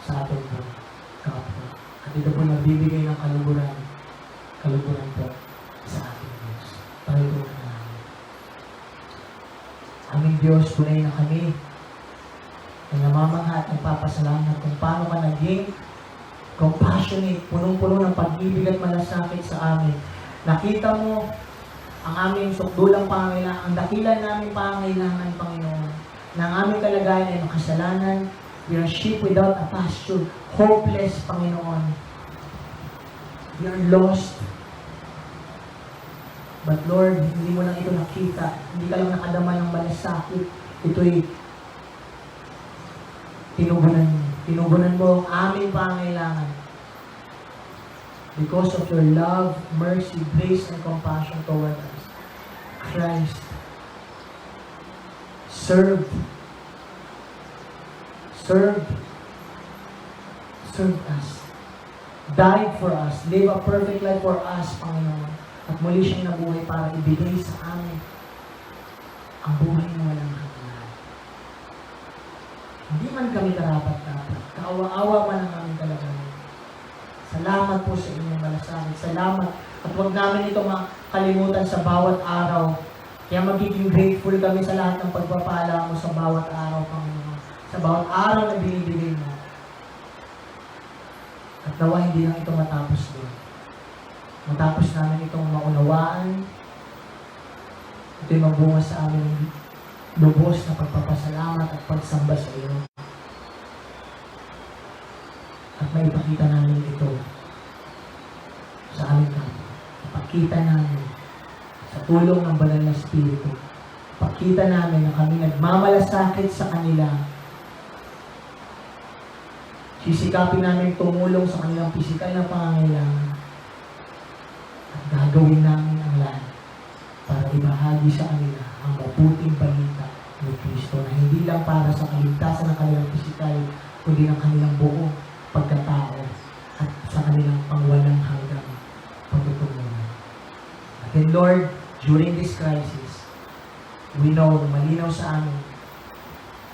sa ating po kapwa. At ito po nagbibigay ng kaluguran po sa ating Diyos. Panginoon na namin. Aming Diyos, tunay na kami ay namamangha at nagpapasalamat kung paano ka naging compassionate, punong-puno ng pag-ibig at malasakit sa amin. Nakita mo ang aming sukdulang pangangailangan, ang dakilan namin pangangailangan, Panginoon, na ang aming kalagayan ay makasalanan. We are sheep without a pasture, hopeless, Panginoon. We are lost. But Lord, hindi mo lang ito nakita. Hindi ka lang nakadama ng malasakit. Ito'y tinugunan mo. Tinugunan mo ang aming pangangailangan. Because of your love, mercy, grace, and compassion toward us. Christ served us, died for us, live a perfect life for us, Panginoon. At muli siyang nabuhay para ibigay sa amin ang buhay na walang hanggan. Hindi man kami karapat-dapat, kaawa-awa man ang aming kalagayan. Salamat po sa inyong malasakit. Salamat. At huwag namin ito makalimutan sa bawat araw. Kaya magiging grateful kami sa lahat ng pagpapala mo sa bawat araw, Panginoon. Sa bawat araw na binibigay mo. At nawa hindi lang ito matapos doon. Matapos namin itong maunawaan. Ito'y magbunga sa aming lubos na pagpapasalamat at pagsamba sa iyo. At maipakita namin ito sa aming kapwa. Ipakita namin sa tulong ng Banal na Espiritu. Ipakita namin na kami nagmamalasakit sa kanila. Sisikapin namin tumulong sa kanilang pisikal na pangangailangan. At gagawin namin ang lahat para ibahagi sa kanila ang mabuting balita ni Kristo na hindi lang para sa kaligtasan ng kanilang pisikal, kundi ng kanilang buong pagkatao at sa kanilang pangwalang hanggang pagtutunguhan. At then Lord, during this crisis, we know, malinaw sa amin,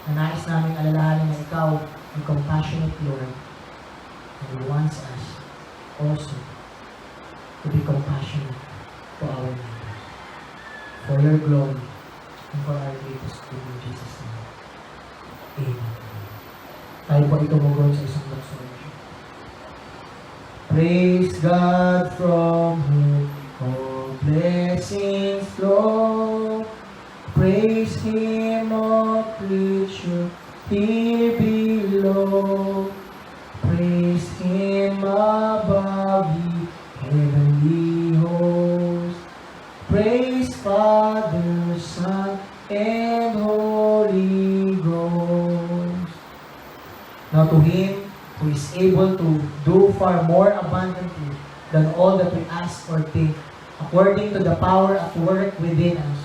na nais namin alalahanin na ikaw ang compassionate Lord, and He wants us also to be compassionate to our neighbors. For your glory and for our greatest good in Jesus' name. Amen. Tayo po ito mag-on sa isang doxology. Praise God from whom all blessings flow. Praise Him, all creature here below. Praise Him above the heavenly host. Praise Father, Son, and Holy Ghost. Now to Him who is able to do far more abundantly than all that we ask or think, according to the power at work within us.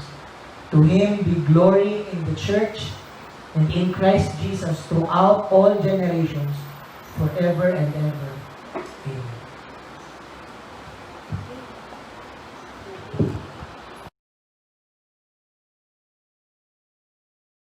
To Him be glory in the Church and in Christ Jesus throughout all generations, forever and ever.